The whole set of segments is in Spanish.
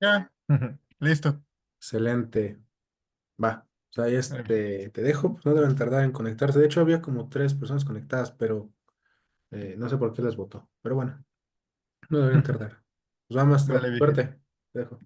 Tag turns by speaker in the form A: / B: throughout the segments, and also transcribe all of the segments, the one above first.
A: Ya. Listo.
B: Excelente. Va. O sea,
A: Órale.
B: te dejo, pues no deben tardar en conectarse. De hecho, había como tres personas conectadas, pero no sé por qué les votó. Pero bueno, no deberían tardar. Pues va, maestro.
A: Vale, viejito.
B: Suerte. Te dejo.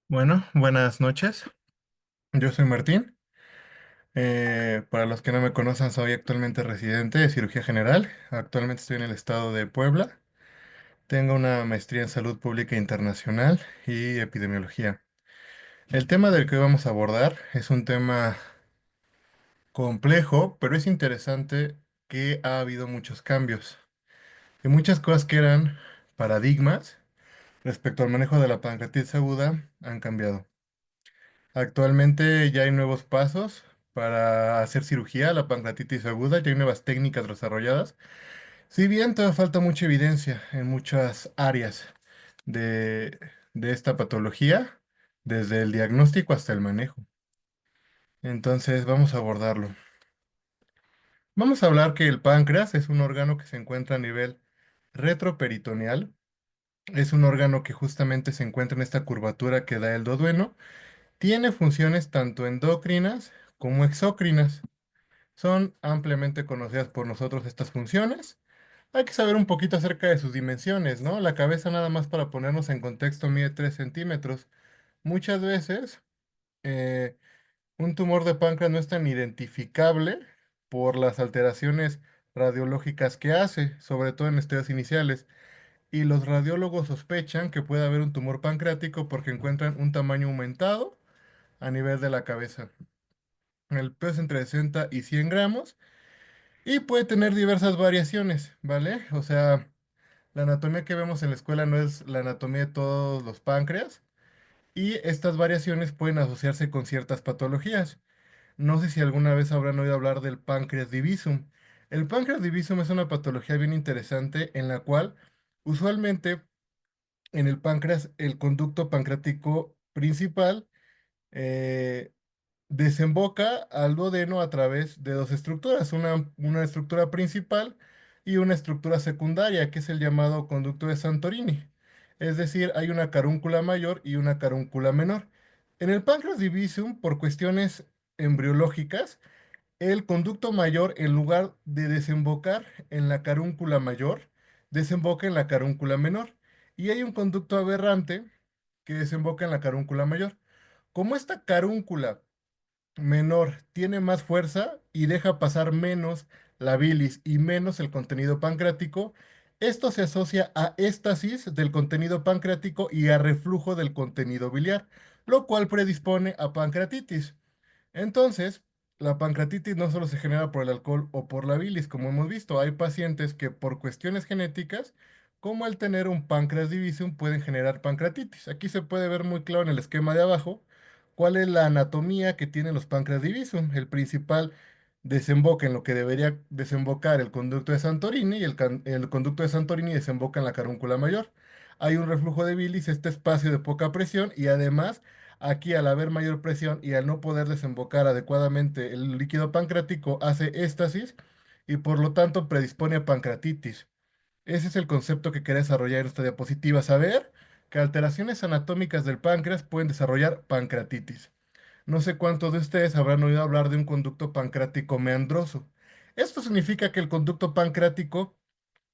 A: Bueno, buenas noches. Yo soy Martín. Para los que no me conocen, soy actualmente residente de cirugía general. Actualmente estoy en el estado de Puebla. Tengo una maestría en salud pública internacional y epidemiología. El tema del que hoy vamos a abordar es un tema complejo, pero es interesante que ha habido muchos cambios y muchas cosas que eran paradigmas respecto al manejo de la pancreatitis aguda han cambiado. Actualmente ya hay nuevos pasos para hacer cirugía a la pancreatitis aguda, ya hay nuevas técnicas desarrolladas. Si bien todavía falta mucha evidencia en muchas áreas de, de esta patología, desde el diagnóstico hasta el manejo. Entonces vamos a abordarlo. Vamos a hablar que el páncreas es un órgano que se encuentra a nivel retroperitoneal. Es un órgano que justamente se encuentra en esta curvatura que da el duodeno. Tiene funciones tanto endocrinas como exócrinas. Son ampliamente conocidas por nosotros estas funciones. Hay que saber un poquito acerca de sus dimensiones, ¿no? La cabeza, nada más para ponernos en contexto, mide 3 centímetros. Muchas veces eh, un tumor de páncreas no es tan identificable por las alteraciones radiológicas que hace, sobre todo en estadios iniciales. Y los radiólogos sospechan que puede haber un tumor pancreático porque encuentran un tamaño aumentado a nivel de la cabeza. El peso es entre 60 y 100 gramos. Y puede tener diversas variaciones, ¿vale? O sea, la anatomía que vemos en la escuela no es la anatomía de todos los páncreas y estas variaciones pueden asociarse con ciertas patologías. No sé si alguna vez habrán oído hablar del páncreas divisum. El páncreas divisum es una patología bien interesante en la cual usualmente en el páncreas el conducto pancreático principal eh, desemboca al duodeno a través de dos estructuras, una estructura principal y una estructura secundaria, que es el llamado conducto de Santorini. Es decir, hay una carúncula mayor y una carúncula menor. En el páncreas divisum, por cuestiones embriológicas, el conducto mayor, en lugar de desembocar en la carúncula mayor, desemboca en la carúncula menor. Y hay un conducto aberrante que desemboca en la carúncula mayor. Como esta carúncula menor tiene más fuerza y deja pasar menos la bilis y menos el contenido pancreático, esto se asocia a éstasis del contenido pancreático y a reflujo del contenido biliar, lo cual predispone a pancreatitis. Entonces, la pancreatitis no solo se genera por el alcohol o por la bilis, como hemos visto, hay pacientes que por cuestiones genéticas, como el tener un páncreas divisum, pueden generar pancreatitis. Aquí se puede ver muy claro en el esquema de abajo cuál es la anatomía que tienen los páncreas divisum. El principal desemboca en lo que debería desembocar el conducto de Santorini y el conducto de Santorini desemboca en la carúncula mayor. Hay un reflujo de bilis, este espacio de poca presión y además aquí, al haber mayor presión y al no poder desembocar adecuadamente el líquido pancreático, hace éstasis y por lo tanto predispone a pancreatitis. Ese es el concepto que quería desarrollar en esta diapositiva, saber que alteraciones anatómicas del páncreas pueden desarrollar pancreatitis. No sé cuántos de ustedes habrán oído hablar de un conducto pancreático meandroso. Esto significa que el conducto pancreático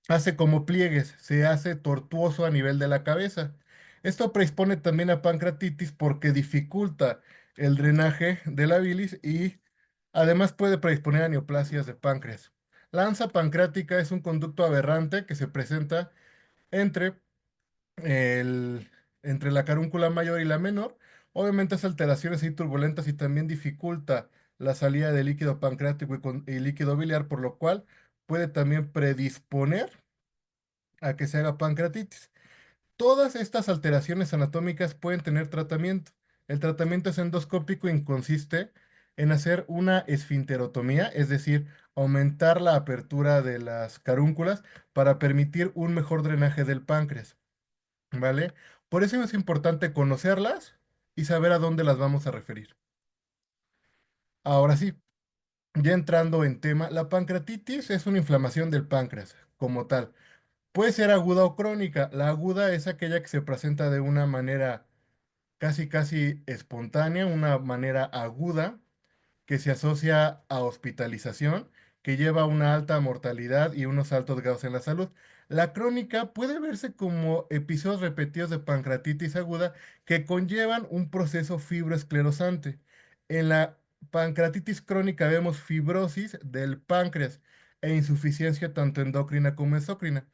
A: hace como pliegues, se hace tortuoso a nivel de la cabeza. Esto predispone también a pancreatitis porque dificulta el drenaje de la bilis y además puede predisponer a neoplasias de páncreas. La ansa pancreática es un conducto aberrante que se presenta entre, el, entre la carúncula mayor y la menor. Obviamente, esas alteraciones y turbulentas y también dificulta la salida de líquido pancreático y líquido biliar, por lo cual puede también predisponer a que se haga pancreatitis. Todas estas alteraciones anatómicas pueden tener tratamiento. El tratamiento es endoscópico y consiste en hacer una esfinterotomía, es decir, aumentar la apertura de las carúnculas para permitir un mejor drenaje del páncreas, ¿vale? Por eso es importante conocerlas y saber a dónde las vamos a referir. Ahora sí, ya entrando en tema, la pancreatitis es una inflamación del páncreas como tal. Puede ser aguda o crónica. La aguda es aquella que se presenta de una manera casi casi espontánea, una manera aguda que se asocia a hospitalización, que lleva a una alta mortalidad y unos altos grados en la salud. La crónica puede verse como episodios repetidos de pancreatitis aguda que conllevan un proceso fibroesclerosante. En la pancreatitis crónica vemos fibrosis del páncreas e insuficiencia tanto endocrina como exócrina.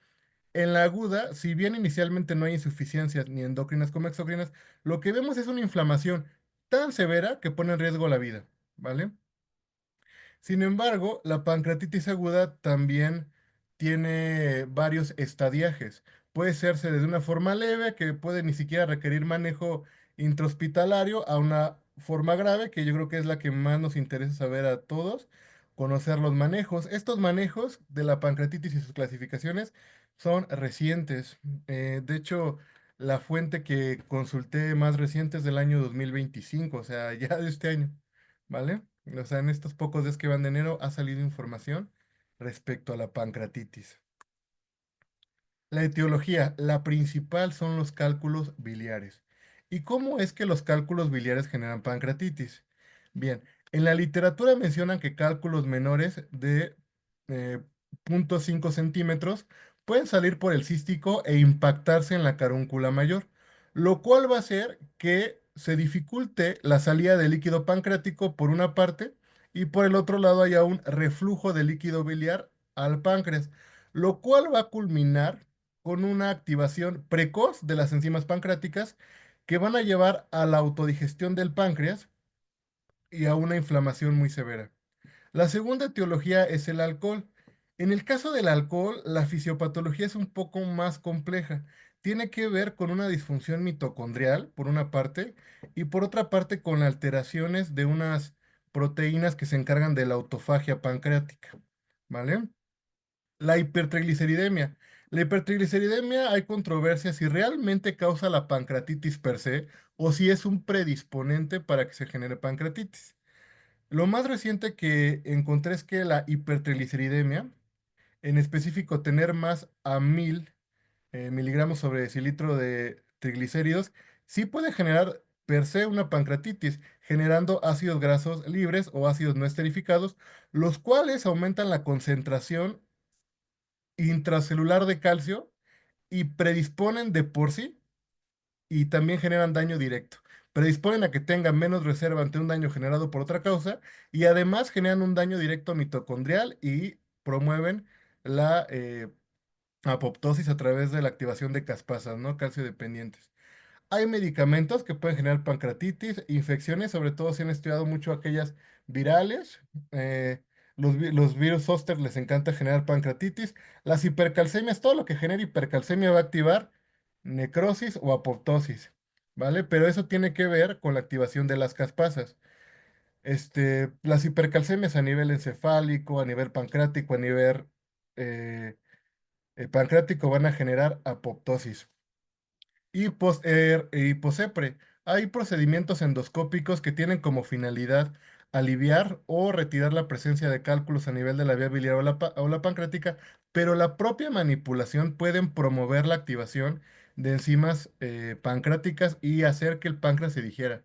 A: En la aguda, si bien inicialmente no hay insuficiencias ni endócrinas como exócrinas, lo que vemos es una inflamación tan severa que pone en riesgo la vida, ¿vale? Sin embargo, la pancreatitis aguda también tiene varios estadiajes. Puede serse desde una forma leve, que puede ni siquiera requerir manejo intrahospitalario, a una forma grave, que yo creo que es la que más nos interesa saber a todos, conocer los manejos. Estos manejos de la pancreatitis y sus clasificaciones son recientes. De hecho, la fuente que consulté más reciente es del año 2025, o sea, ya de este año. ¿Vale? O sea, en estos pocos días que van de enero ha salido información respecto a la pancreatitis. La etiología, la principal son los cálculos biliares. ¿Y cómo es que los cálculos biliares generan pancreatitis? Bien, en la literatura mencionan que cálculos menores de eh, 0,5 centímetros pueden salir por el cístico e impactarse en la carúncula mayor, lo cual va a hacer que se dificulte la salida de líquido pancreático por una parte y por el otro lado haya un reflujo de líquido biliar al páncreas, lo cual va a culminar con una activación precoz de las enzimas pancreáticas que van a llevar a la autodigestión del páncreas y a una inflamación muy severa. La segunda etiología es el alcohol. En el caso del alcohol, la fisiopatología es un poco más compleja. Tiene que ver con una disfunción mitocondrial, por una parte, y por otra parte con alteraciones de unas proteínas que se encargan de la autofagia pancreática. ¿Vale? La hipertrigliceridemia. La hipertrigliceridemia hay controversia si realmente causa la pancreatitis per se o si es un predisponente para que se genere pancreatitis. Lo más reciente que encontré es que la hipertrigliceridemia, en específico tener más a 1000 miligramos sobre decilitro de triglicéridos, sí puede generar per se una pancreatitis, generando ácidos grasos libres o ácidos no esterificados, los cuales aumentan la concentración intracelular de calcio y predisponen de por sí y también generan daño directo. Predisponen a que tengan menos reserva ante un daño generado por otra causa y además generan un daño directo mitocondrial y promueven la apoptosis a través de la activación de caspasas, ¿no? Calcio dependientes. Hay medicamentos que pueden generar pancreatitis, infecciones, sobre todo si han estudiado mucho aquellas virales. eh, los virus zóster les encanta generar pancreatitis. Las hipercalcemias, todo lo que genere hipercalcemia va a activar necrosis o apoptosis, ¿vale? Pero eso tiene que ver con la activación de las caspasas. Las hipercalcemias a nivel encefálico, a nivel pancreático, a nivel eh, pancreático van a generar apoptosis. Y posepre. Hay procedimientos endoscópicos que tienen como finalidad aliviar o retirar la presencia de cálculos a nivel de la vía biliar o la pancreática, pero la propia manipulación pueden promover la activación de enzimas pancreáticas y hacer que el páncreas se digiera.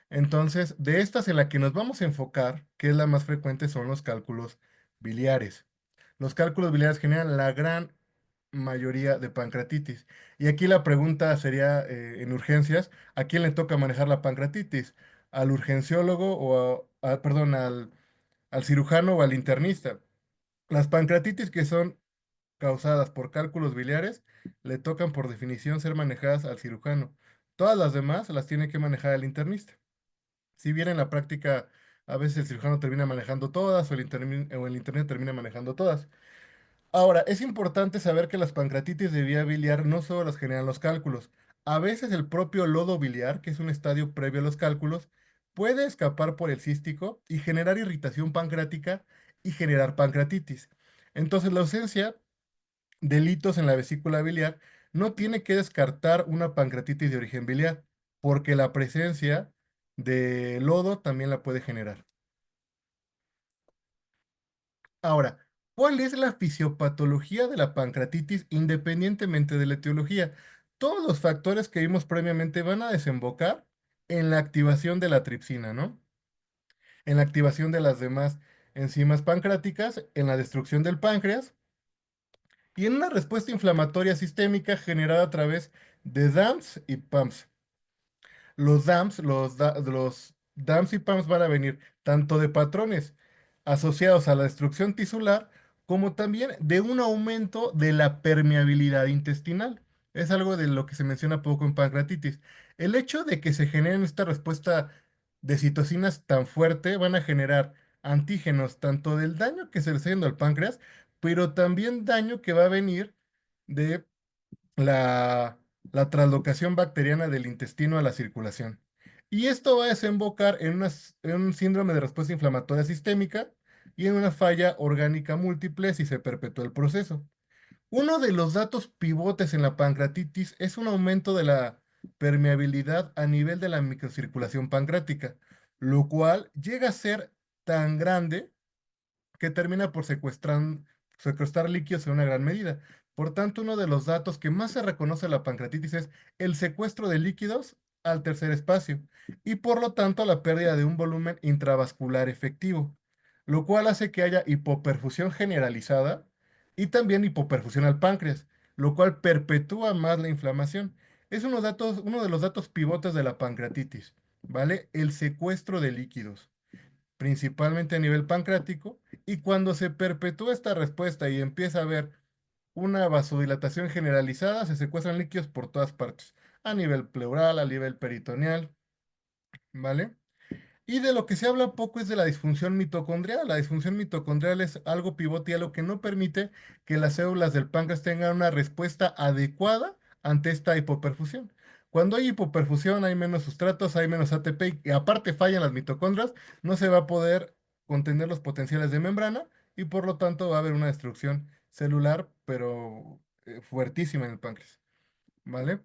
A: Entonces, de estas en la que nos vamos a enfocar, que es la más frecuente, son los cálculos biliares. Los cálculos biliares generan la gran mayoría de pancreatitis. Y aquí la pregunta sería, en urgencias, ¿a quién le toca manejar la pancreatitis? ¿Al urgenciólogo o perdón, al cirujano o al internista? Las pancreatitis que son causadas por cálculos biliares le tocan por definición ser manejadas al cirujano. Todas las demás las tiene que manejar el internista. Si bien en la práctica a veces el cirujano termina manejando todas o el internet termina manejando todas. Ahora, es importante saber que las pancreatitis de vía biliar no solo las generan los cálculos. A veces el propio lodo biliar, que es un estadio previo a los cálculos, puede escapar por el cístico y generar irritación pancreática y generar pancreatitis. Entonces, la ausencia de litos en la vesícula biliar no tiene que descartar una pancreatitis de origen biliar, porque la presencia de lodo también la puede generar. Ahora, ¿cuál es la fisiopatología de la pancreatitis independientemente de la etiología? Todos los factores que vimos previamente van a desembocar en la activación de la tripsina, ¿no? En la activación de las demás enzimas pancreáticas, en la destrucción del páncreas y en una respuesta inflamatoria sistémica generada a través de DAMPs y PAMPs. Los DAMs y PAMs van a venir tanto de patrones asociados a la destrucción tisular como también de un aumento de la permeabilidad intestinal. Es algo de lo que se menciona poco en pancreatitis. El hecho de que se generen esta respuesta de citocinas tan fuerte van a generar antígenos tanto del daño que se le está haciendo al páncreas, pero también daño que va a venir de la, la translocación bacteriana del intestino a la circulación. Y esto va a desembocar en un síndrome de respuesta inflamatoria sistémica y en una falla orgánica múltiple si se perpetúa el proceso. Uno de los datos pivotes en la pancreatitis es un aumento de la permeabilidad a nivel de la microcirculación pancreática, lo cual llega a ser tan grande que termina por secuestrar líquidos en una gran medida. Por tanto, uno de los datos que más se reconoce en la pancreatitis es el secuestro de líquidos al tercer espacio y por lo tanto la pérdida de un volumen intravascular efectivo, lo cual hace que haya hipoperfusión generalizada y también hipoperfusión al páncreas, lo cual perpetúa más la inflamación. Es uno de los datos pivotes de la pancreatitis, ¿vale? El secuestro de líquidos principalmente a nivel pancreático, y cuando se perpetúa esta respuesta y empieza a haber una vasodilatación generalizada, se secuestran líquidos por todas partes, a nivel pleural, a nivel peritoneal, ¿vale? Y de lo que se habla poco es de la disfunción mitocondrial. La disfunción mitocondrial es algo pivote y algo que no permite que las células del páncreas tengan una respuesta adecuada ante esta hipoperfusión. Cuando hay hipoperfusión, hay menos sustratos, hay menos ATP y aparte fallan las mitocondrias, no se va a poder contener los potenciales de membrana y por lo tanto va a haber una destrucción celular, pero fuertísima en el páncreas, ¿vale?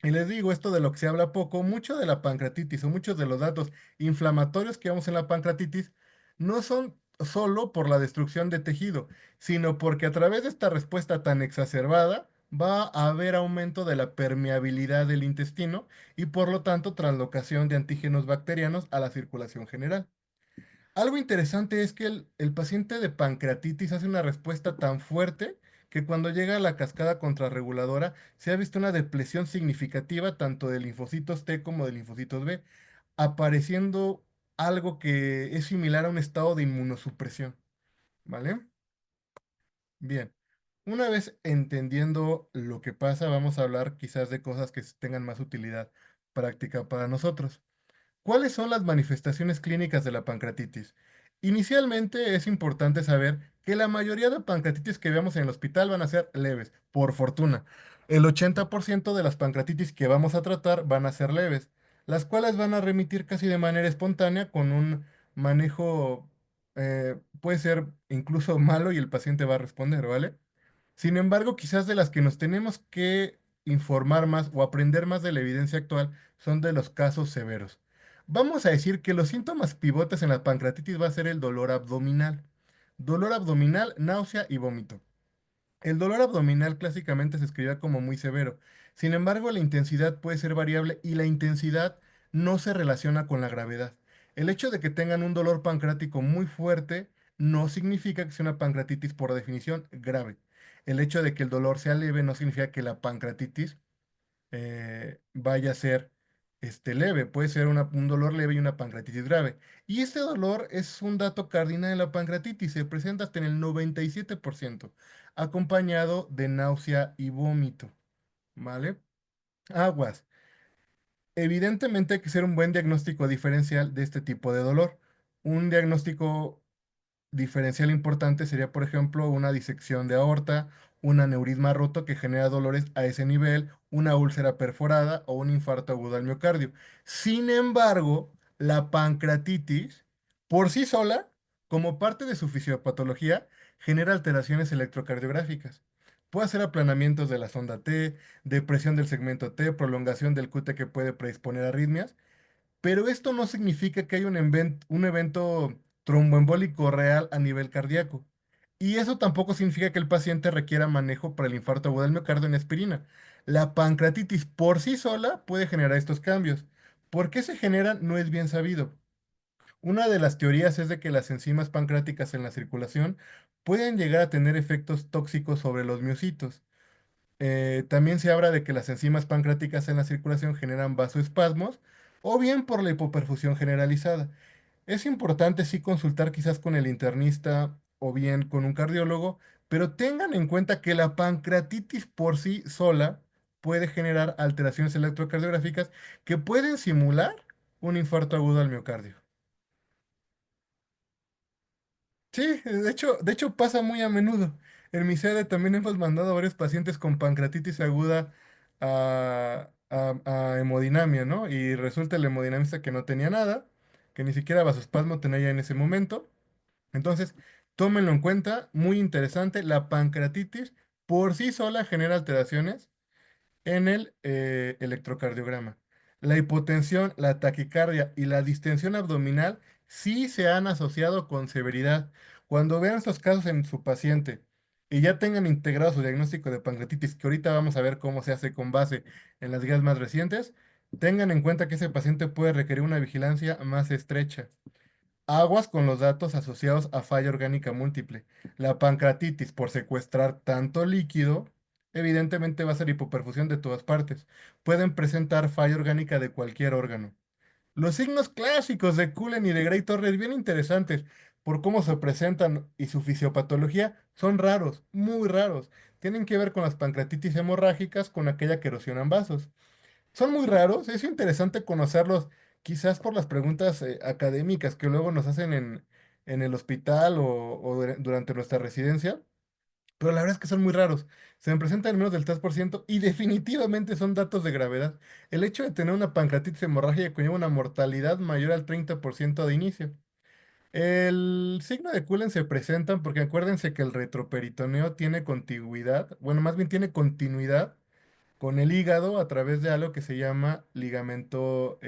A: Y les digo esto de lo que se habla poco, mucho de la pancreatitis o muchos de los datos inflamatorios que vemos en la pancreatitis no son solo por la destrucción de tejido, sino porque a través de esta respuesta tan exacerbada va a haber aumento de la permeabilidad del intestino y por lo tanto translocación de antígenos bacterianos a la circulación general. Algo interesante es que el paciente de pancreatitis hace una respuesta tan fuerte que cuando llega a la cascada contrarreguladora se ha visto una depresión significativa tanto de linfocitos T como de linfocitos B, apareciendo algo que es similar a un estado de inmunosupresión, ¿vale? Bien, una vez entendiendo lo que pasa, vamos a hablar quizás de cosas que tengan más utilidad práctica para nosotros. ¿Cuáles son las manifestaciones clínicas de la pancreatitis? Inicialmente es importante saber que la mayoría de pancreatitis que vemos en el hospital van a ser leves, por fortuna. El 80% de las pancreatitis que vamos a tratar van a ser leves, las cuales van a remitir casi de manera espontánea con un manejo, puede ser incluso malo y el paciente va a responder, ¿vale? Sin embargo, quizás de las que nos tenemos que informar más o aprender más de la evidencia actual son de los casos severos. Vamos a decir que los síntomas pivotes en la pancreatitis va a ser el dolor abdominal, náusea y vómito. El dolor abdominal clásicamente se escribía como muy severo. Sin embargo, la intensidad puede ser variable y la intensidad no se relaciona con la gravedad. El hecho de que tengan un dolor pancreático muy fuerte no significa que sea una pancreatitis por definición grave. El hecho de que el dolor sea leve no significa que la pancreatitis vaya a ser leve. Puede ser un dolor leve y una pancreatitis grave. Y este dolor es un dato cardinal en la pancreatitis. Se presenta hasta en el 97%, acompañado de náusea y vómito. ¿Vale? Aguas. Evidentemente hay que hacer un buen diagnóstico diferencial de este tipo de dolor. Un diagnóstico diferencial importante sería, por ejemplo, una disección de aorta, un aneurisma roto que genera dolores a ese nivel, una úlcera perforada o un infarto agudo al miocardio. Sin embargo, la pancreatitis, por sí sola, como parte de su fisiopatología, genera alteraciones electrocardiográficas. Puede hacer aplanamientos de la sonda T, depresión del segmento T, prolongación del QT que puede predisponer a arritmias, pero esto no significa que haya un evento tromboembólico real a nivel cardíaco. Y eso tampoco significa que el paciente requiera manejo para el infarto agudo del miocardio en aspirina. La pancreatitis por sí sola puede generar estos cambios. ¿Por qué se generan? No es bien sabido. Una de las teorías es de que las enzimas pancreáticas en la circulación pueden llegar a tener efectos tóxicos sobre los miocitos. También se habla de que las enzimas pancreáticas en la circulación generan vasoespasmos o bien por la hipoperfusión generalizada. Es importante sí consultar quizás con el internista o bien con un cardiólogo, pero tengan en cuenta que la pancreatitis por sí sola puede generar alteraciones electrocardiográficas que pueden simular un infarto agudo al miocardio. Sí, de hecho pasa muy a menudo. En mi sede también hemos mandado a varios pacientes con pancreatitis aguda a hemodinamia, ¿no? Y resulta el hemodinamista que no tenía nada, que ni siquiera vasospasmo tenía ya en ese momento. Entonces, tómenlo en cuenta, muy interesante, la pancreatitis por sí sola genera alteraciones en el electrocardiograma. La hipotensión, la taquicardia y la distensión abdominal sí se han asociado con severidad. Cuando vean estos casos en su paciente y ya tengan integrado su diagnóstico de pancreatitis, que ahorita vamos a ver cómo se hace con base en las guías más recientes, tengan en cuenta que ese paciente puede requerir una vigilancia más estrecha. Aguas con los datos asociados a falla orgánica múltiple. La pancreatitis, por secuestrar tanto líquido, evidentemente va a ser hipoperfusión de todas partes. Pueden presentar falla orgánica de cualquier órgano. Los signos clásicos de Cullen y de Gray Torres, bien interesantes por cómo se presentan y su fisiopatología, son raros, muy raros. Tienen que ver con las pancreatitis hemorrágicas, con aquella que erosionan vasos. Son muy raros, es interesante conocerlos, quizás por las preguntas académicas que luego nos hacen en el hospital o durante nuestra residencia, pero la verdad es que son muy raros. Se me presentan en menos del 3% y definitivamente son datos de gravedad. El hecho de tener una pancreatitis hemorrágica conlleva una mortalidad mayor al 30% de inicio. El signo de Cullen se presentan porque acuérdense que el retroperitoneo tiene contigüidad, bueno, más bien tiene continuidad con el hígado a través de algo que se llama ligamento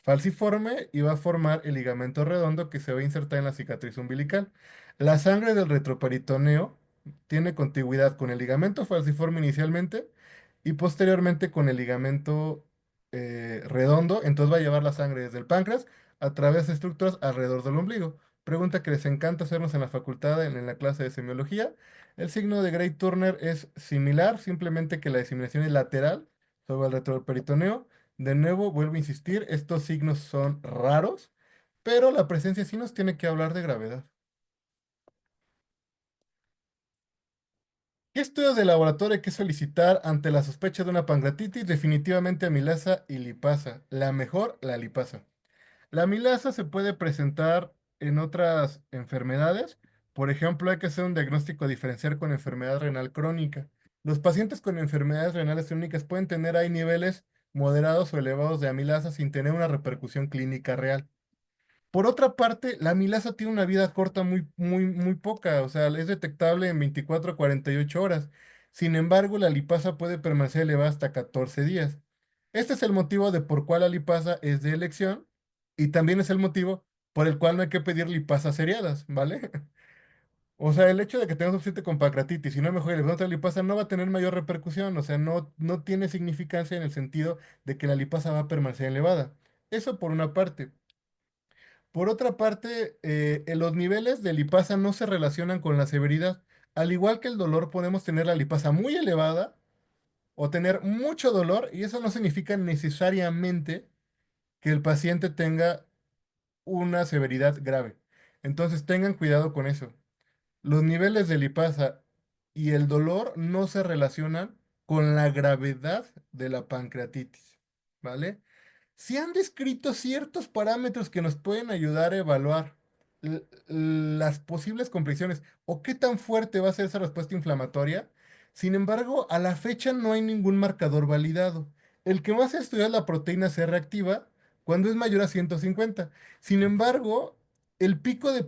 A: falciforme y va a formar el ligamento redondo que se va a insertar en la cicatriz umbilical. La sangre del retroperitoneo tiene contigüidad con el ligamento falciforme inicialmente y posteriormente con el ligamento redondo, entonces va a llevar la sangre desde el páncreas a través de estructuras alrededor del ombligo. Pregunta que les encanta hacernos en la facultad, en la clase de semiología. El signo de Gray Turner es similar, simplemente que la diseminación es lateral sobre el retroperitoneo. De nuevo, vuelvo a insistir, estos signos son raros, pero la presencia sí nos tiene que hablar de gravedad. ¿Qué estudios de laboratorio hay que solicitar ante la sospecha de una pancreatitis? Definitivamente amilasa y lipasa. La mejor, la lipasa. La amilasa se puede presentar en otras enfermedades. Por ejemplo, hay que hacer un diagnóstico diferencial con enfermedad renal crónica. Los pacientes con enfermedades renales crónicas pueden tener ahí niveles moderados o elevados de amilasa sin tener una repercusión clínica real. Por otra parte, la amilasa tiene una vida corta muy, muy, muy poca, o sea, es detectable en 24 a 48 horas. Sin embargo, la lipasa puede permanecer elevada hasta 14 días. Este es el motivo de por cuál la lipasa es de elección y también es el motivo por el cual no hay que pedir lipasas seriadas, ¿vale? O sea, el hecho de que tengamos un paciente con pancreatitis y no mejore el otra lipasa no va a tener mayor repercusión, o sea, no tiene significancia en el sentido de que la lipasa va a permanecer elevada. Eso por una parte. Por otra parte, los niveles de lipasa no se relacionan con la severidad. Al igual que el dolor, podemos tener la lipasa muy elevada o tener mucho dolor y eso no significa necesariamente que el paciente tenga una severidad grave. Entonces tengan cuidado con eso. Los niveles de lipasa y el dolor no se relacionan con la gravedad de la pancreatitis, ¿vale? Se han descrito ciertos parámetros que nos pueden ayudar a evaluar las posibles complicaciones o qué tan fuerte va a ser esa respuesta inflamatoria. Sin embargo, a la fecha no hay ningún marcador validado. El que más se estudia es la proteína C reactiva cuando es mayor a 150. Sin embargo, el pico de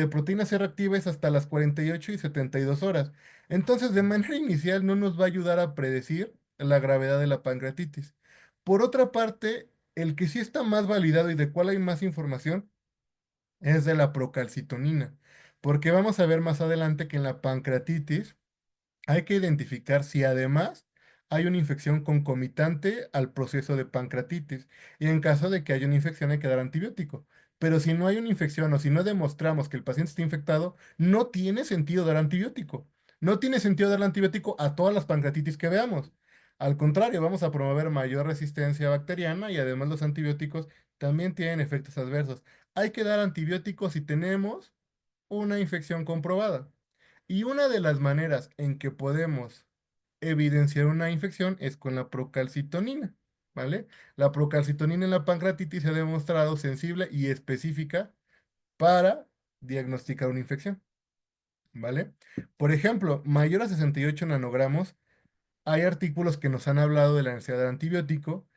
A: proteína C reactiva es hasta las 48 y 72 horas. Entonces, de manera inicial no nos va a ayudar a predecir la gravedad de la pancreatitis. Por otra parte, el que sí está más validado y de cuál hay más información es de la procalcitonina, porque vamos a ver más adelante que en la pancreatitis hay que identificar si además hay una infección concomitante al proceso de pancreatitis. Y en caso de que haya una infección hay que dar antibiótico. Pero si no hay una infección o si no demostramos que el paciente está infectado, no tiene sentido dar antibiótico. No tiene sentido dar antibiótico a todas las pancreatitis que veamos. Al contrario, vamos a promover mayor resistencia bacteriana y además los antibióticos también tienen efectos adversos. Hay que dar antibióticos si tenemos una infección comprobada. Y una de las maneras en que podemos evidenciar una infección es con la procalcitonina, ¿vale? La procalcitonina en la pancreatitis se ha demostrado sensible y específica para diagnosticar una infección, ¿vale? Por ejemplo, mayor a 68 nanogramos, hay artículos que nos han hablado de la necesidad de antibiótico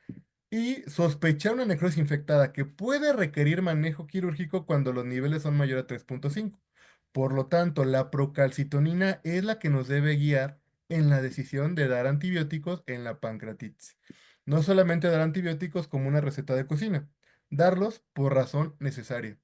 A: y sospechar una necrosis infectada que puede requerir manejo quirúrgico cuando los niveles son mayores a 3,5. Por lo tanto, la procalcitonina es la que nos debe guiar en la decisión de dar antibióticos en la pancreatitis. No solamente dar antibióticos como una receta de cocina, darlos por razón necesaria.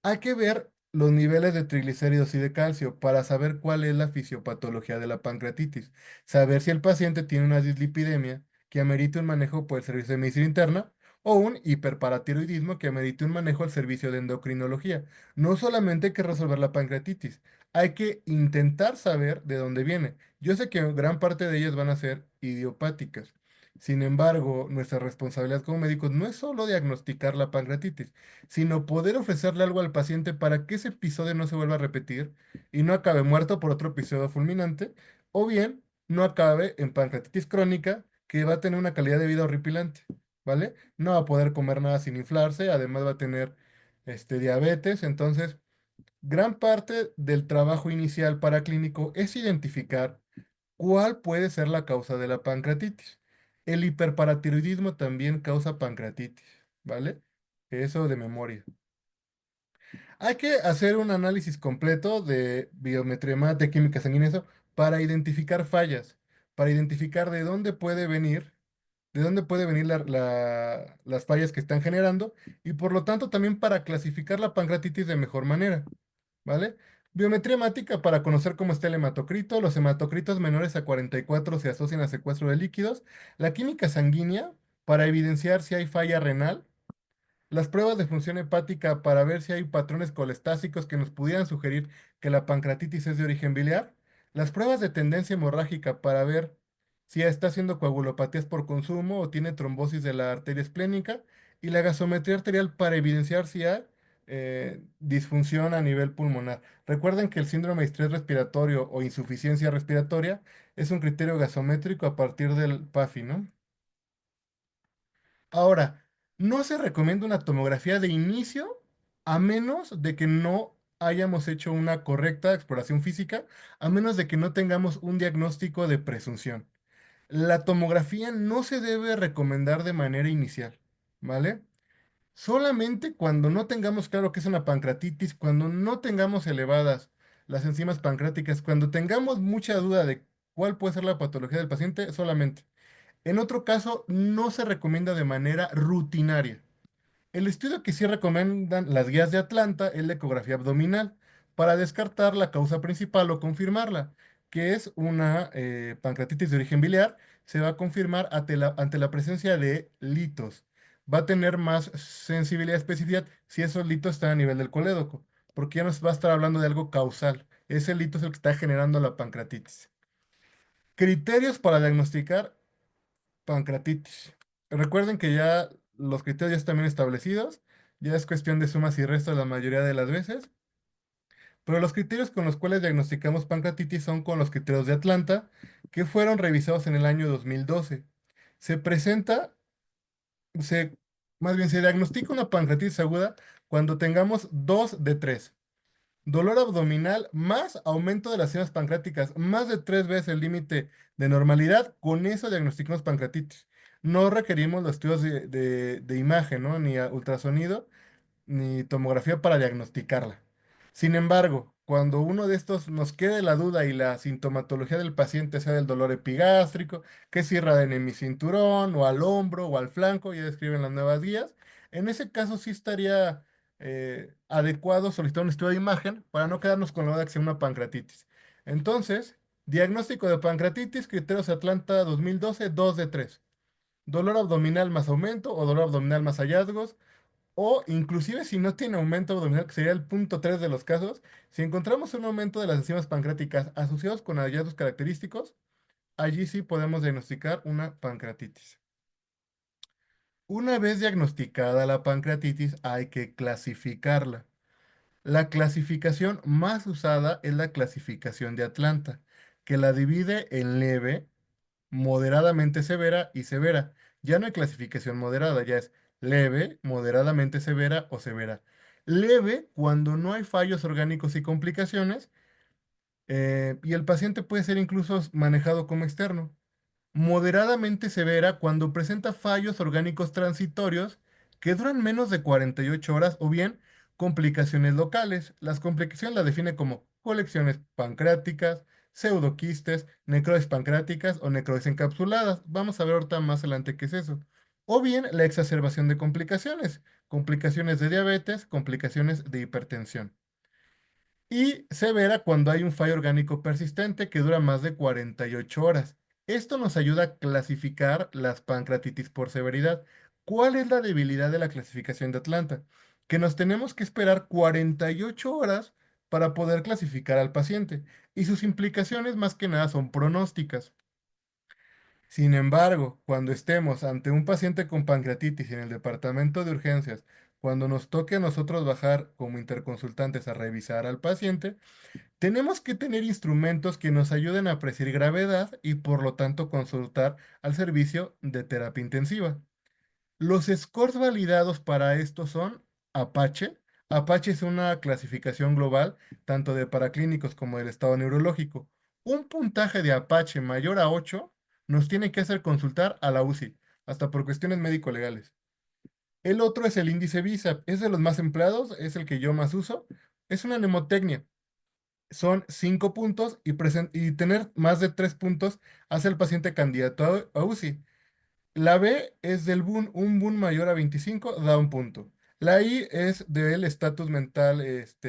A: Hay que ver los niveles de triglicéridos y de calcio para saber cuál es la fisiopatología de la pancreatitis. Saber si el paciente tiene una dislipidemia que amerite un manejo por el servicio de medicina interna o un hiperparatiroidismo que amerite un manejo al servicio de endocrinología. No solamente hay que resolver la pancreatitis, hay que intentar saber de dónde viene. Yo sé que gran parte de ellas van a ser idiopáticas. Sin embargo, nuestra responsabilidad como médicos no es solo diagnosticar la pancreatitis, sino poder ofrecerle algo al paciente para que ese episodio no se vuelva a repetir y no acabe muerto por otro episodio fulminante, o bien no acabe en pancreatitis crónica que va a tener una calidad de vida horripilante, ¿vale? No va a poder comer nada sin inflarse, además va a tener diabetes, entonces gran parte del trabajo inicial paraclínico es identificar cuál puede ser la causa de la pancreatitis. El hiperparatiroidismo también causa pancreatitis, ¿vale? Eso de memoria. Hay que hacer un análisis completo de biometría hemática, química sanguínea, eso, para identificar fallas, para identificar de dónde puede venir las fallas que están generando y por lo tanto también para clasificar la pancreatitis de mejor manera, ¿vale? Biometría hemática para conocer cómo está el hematocrito. Los hematocritos menores a 44 se asocian a secuestro de líquidos. La química sanguínea para evidenciar si hay falla renal, las pruebas de función hepática para ver si hay patrones colestásicos que nos pudieran sugerir que la pancreatitis es de origen biliar, las pruebas de tendencia hemorrágica para ver si está haciendo coagulopatías por consumo o tiene trombosis de la arteria esplénica, y la gasometría arterial para evidenciar si hay disfunción a nivel pulmonar. Recuerden que el síndrome de estrés respiratorio o insuficiencia respiratoria es un criterio gasométrico a partir del PAFI, ¿no? Ahora, no se recomienda una tomografía de inicio a menos de que no hayamos hecho una correcta exploración física, a menos de que no tengamos un diagnóstico de presunción. La tomografía no se debe recomendar de manera inicial, ¿vale? Solamente cuando no tengamos claro que es una pancreatitis, cuando no tengamos elevadas las enzimas pancreáticas, cuando tengamos mucha duda de cuál puede ser la patología del paciente, solamente. En otro caso, no se recomienda de manera rutinaria. El estudio que sí recomiendan las guías de Atlanta es la ecografía abdominal para descartar la causa principal o confirmarla, que es una pancreatitis de origen biliar. Se va a confirmar ante la presencia de litos. Va a tener más sensibilidad y especificidad si esos litos están a nivel del colédoco, porque ya nos va a estar hablando de algo causal. Ese lito es el que está generando la pancreatitis. Criterios para diagnosticar pancreatitis. Recuerden que ya los criterios ya están bien establecidos, ya es cuestión de sumas y restas la mayoría de las veces, pero los criterios con los cuales diagnosticamos pancreatitis son con los criterios de Atlanta, que fueron revisados en el año 2012. Se presenta, se, más bien se diagnostica una pancreatitis aguda cuando tengamos 2 de 3. Dolor abdominal más aumento de las enzimas pancreáticas, más de 3 veces el límite de normalidad, con eso diagnosticamos pancreatitis. No requerimos los estudios de imagen, ¿no? Ni ultrasonido, ni tomografía para diagnosticarla. Sin embargo, cuando uno de estos nos quede la duda y la sintomatología del paciente sea del dolor epigástrico, que si irradia en mi cinturón, o al hombro, o al flanco, ya describen las nuevas guías, en ese caso sí estaría adecuado solicitar un estudio de imagen para no quedarnos con la duda de que sea una pancreatitis. Entonces, Diagnóstico de pancreatitis, criterios Atlanta 2012, 2 de 3. Dolor abdominal más aumento o dolor abdominal más hallazgos. O inclusive si no tiene aumento abdominal, que sería el punto 3 de los casos, si encontramos un aumento de las enzimas pancreáticas asociados con hallazgos característicos, allí sí podemos diagnosticar una pancreatitis. Una vez diagnosticada la pancreatitis, hay que clasificarla. La clasificación más usada es la clasificación de Atlanta, que la divide en leve, moderadamente severa y severa. Ya no hay clasificación moderada, ya es leve, moderadamente severa o severa. Leve cuando no hay fallos orgánicos y complicaciones, y el paciente puede ser incluso manejado como externo. Moderadamente severa cuando presenta fallos orgánicos transitorios que duran menos de 48 horas o bien complicaciones locales. Las complicaciones las define como colecciones pancreáticas, pseudoquistes, necrosis pancreáticas o necrosis encapsuladas. Vamos a ver ahorita más adelante qué es eso. O bien la exacerbación de complicaciones, complicaciones de diabetes, complicaciones de hipertensión. Y severa cuando hay un fallo orgánico persistente que dura más de 48 horas. Esto nos ayuda a clasificar las pancreatitis por severidad. ¿Cuál es la debilidad de la clasificación de Atlanta? Que nos tenemos que esperar 48 horas para poder clasificar al paciente y sus implicaciones más que nada son pronósticas. Sin embargo, cuando estemos ante un paciente con pancreatitis en el departamento de urgencias, cuando nos toque a nosotros bajar como interconsultantes a revisar al paciente, tenemos que tener instrumentos que nos ayuden a predecir gravedad y por lo tanto consultar al servicio de terapia intensiva. Los scores validados para esto son Apache. Apache es una clasificación global tanto de paraclínicos como del estado neurológico. Un puntaje de Apache mayor a 8 nos tiene que hacer consultar a la UCI, hasta por cuestiones médico-legales. El otro es el índice BISAP, es de los más empleados, es el que yo más uso. Es una mnemotecnia, son 5 puntos y tener más de 3 puntos hace al paciente candidato a UCI. La B es del BUN, un BUN mayor a 25 da un punto. La I es del estatus mental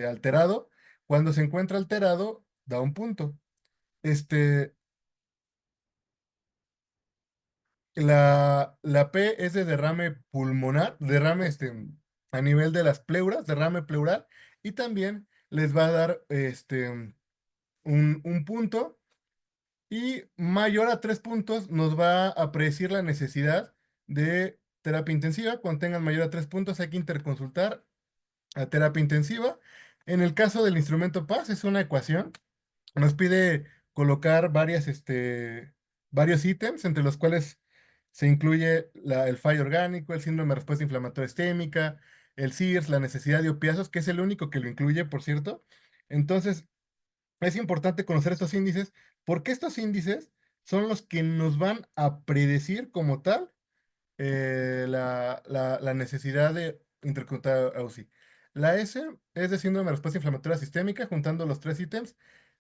A: alterado. Cuando se encuentra alterado, da un punto. Este, la P es de derrame pulmonar, derrame a nivel de las pleuras, derrame pleural, y también les va a dar un punto. Y mayor a 3 puntos nos va a predecir la necesidad de terapia intensiva. Cuando tengan mayor a 3 puntos hay que interconsultar a terapia intensiva. En el caso del instrumento PAS es una ecuación. Nos pide colocar varios ítems, entre los cuales se incluye el fallo orgánico, el síndrome de respuesta inflamatoria sistémica, el SIRS, la necesidad de opiáceos, que es el único que lo incluye, por cierto. Entonces, es importante conocer estos índices porque estos índices son los que nos van a predecir como tal la necesidad de interconsultar a UCI. La S es de síndrome de respuesta inflamatoria sistémica, juntando los tres ítems.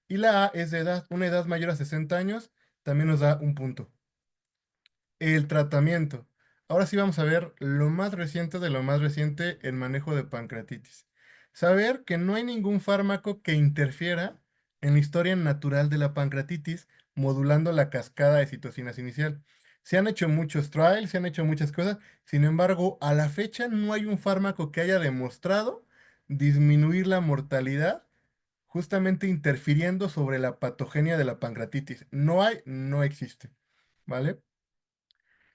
A: Y la A es de edad, una edad mayor a 60 años, también nos da un punto. El tratamiento. Ahora sí vamos a ver lo más reciente de lo más reciente en manejo de pancreatitis. Saber que no hay ningún fármaco que interfiera en la historia natural de la pancreatitis, modulando la cascada de citocinas inicial. Se han hecho muchos trials, se han hecho muchas cosas, sin embargo, a la fecha no hay un fármaco que haya demostrado disminuir la mortalidad, justamente interfiriendo sobre la patogenia de la pancreatitis. No hay, no existe, ¿vale?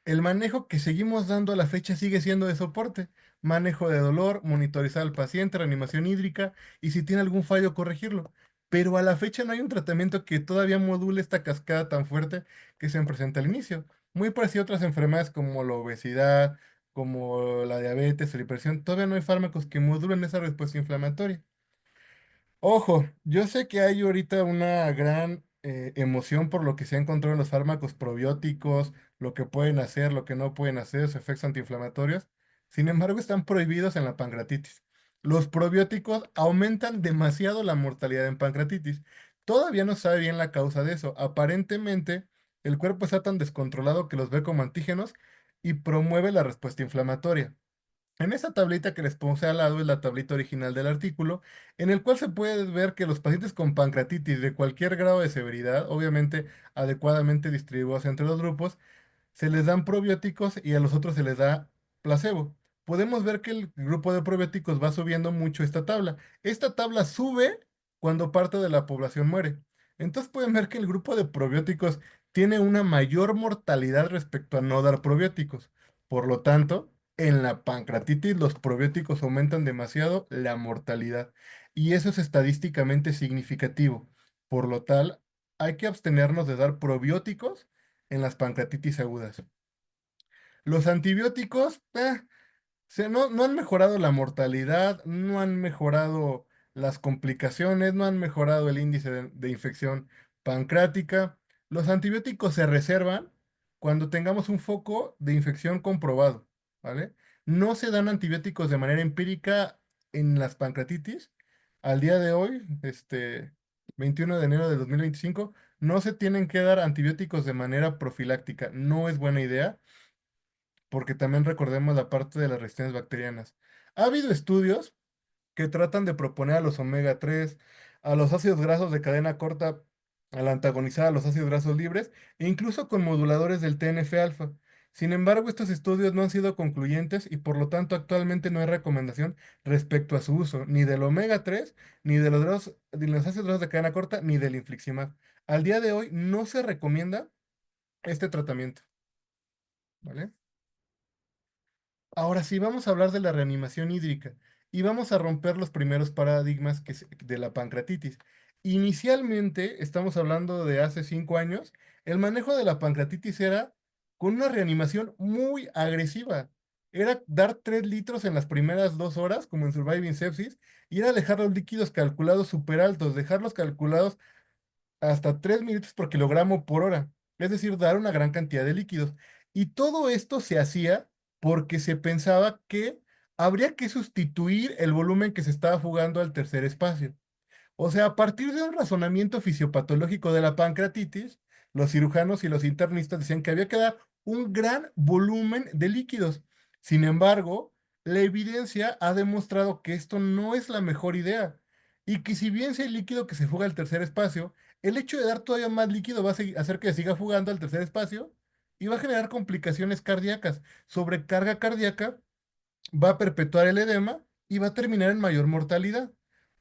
A: El manejo que seguimos dando a la fecha sigue siendo de soporte, manejo de dolor, monitorizar al paciente, reanimación hídrica y si tiene algún fallo corregirlo. Pero a la fecha no hay un tratamiento que todavía module esta cascada tan fuerte que se presenta al inicio. Muy parecido a otras enfermedades como la obesidad, como la diabetes o la hipertensión, todavía no hay fármacos que modulen esa respuesta inflamatoria. Ojo, yo sé que hay ahorita una gran emoción por lo que se ha encontrado en los fármacos probióticos, lo que pueden hacer, lo que no pueden hacer, sus efectos antiinflamatorios. Sin embargo, están prohibidos en la pancreatitis. Los probióticos aumentan demasiado la mortalidad en pancreatitis. Todavía no sabe bien la causa de eso. Aparentemente, el cuerpo está tan descontrolado que los ve como antígenos y promueve la respuesta inflamatoria. En esa tablita que les puse al lado es la tablita original del artículo, en el cual se puede ver que los pacientes con pancreatitis de cualquier grado de severidad, obviamente adecuadamente distribuidos entre los grupos, se les dan probióticos y a los otros se les da placebo. Podemos ver que el grupo de probióticos va subiendo mucho esta tabla. Esta tabla sube cuando parte de la población muere. Entonces pueden ver que el grupo de probióticos tiene una mayor mortalidad respecto a no dar probióticos. Por lo tanto, en la pancreatitis los probióticos aumentan demasiado la mortalidad. Y eso es estadísticamente significativo. Por lo tal, hay que abstenernos de dar probióticos en las pancreatitis agudas. Los antibióticos, no han mejorado la mortalidad, no han mejorado las complicaciones, no han mejorado el índice de infección pancreática. Los antibióticos se reservan cuando tengamos un foco de infección comprobado, ¿vale? No se dan antibióticos de manera empírica en las pancreatitis. Al día de hoy, 21 de enero de 2025, no se tienen que dar antibióticos de manera profiláctica. No es buena idea porque también recordemos la parte de las resistencias bacterianas. Ha habido estudios que tratan de proponer a los omega 3, a los ácidos grasos de cadena corta, al antagonizar a los ácidos grasos libres, e incluso con moduladores del TNF-alfa. Sin embargo, estos estudios no han sido concluyentes y por lo tanto actualmente no hay recomendación respecto a su uso, ni del omega 3, ni de los ácidos grasos de cadena corta, ni del infliximab. Al día de hoy no se recomienda este tratamiento, ¿vale? Ahora sí, vamos a hablar de la reanimación hídrica y vamos a romper los primeros paradigmas de la pancreatitis. Inicialmente, estamos hablando de hace 5 años, el manejo de la pancreatitis era con una reanimación muy agresiva. Era dar 3 litros en las primeras 2 horas, como en Surviving Sepsis, y era dejar los líquidos calculados súper altos, dejarlos calculados hasta 3 minutos por kilogramo por hora, es decir, dar una gran cantidad de líquidos. Y todo esto se hacía porque se pensaba que habría que sustituir el volumen que se estaba fugando al tercer espacio. O sea, a partir de un razonamiento fisiopatológico de la pancreatitis, los cirujanos y los internistas decían que había que dar un gran volumen de líquidos. Sin embargo, la evidencia ha demostrado que esto no es la mejor idea y que si bien sea el líquido que se fuga al tercer espacio, el hecho de dar todavía más líquido va a hacer que siga fugando al tercer espacio y va a generar complicaciones cardíacas. Sobrecarga cardíaca va a perpetuar el edema y va a terminar en mayor mortalidad.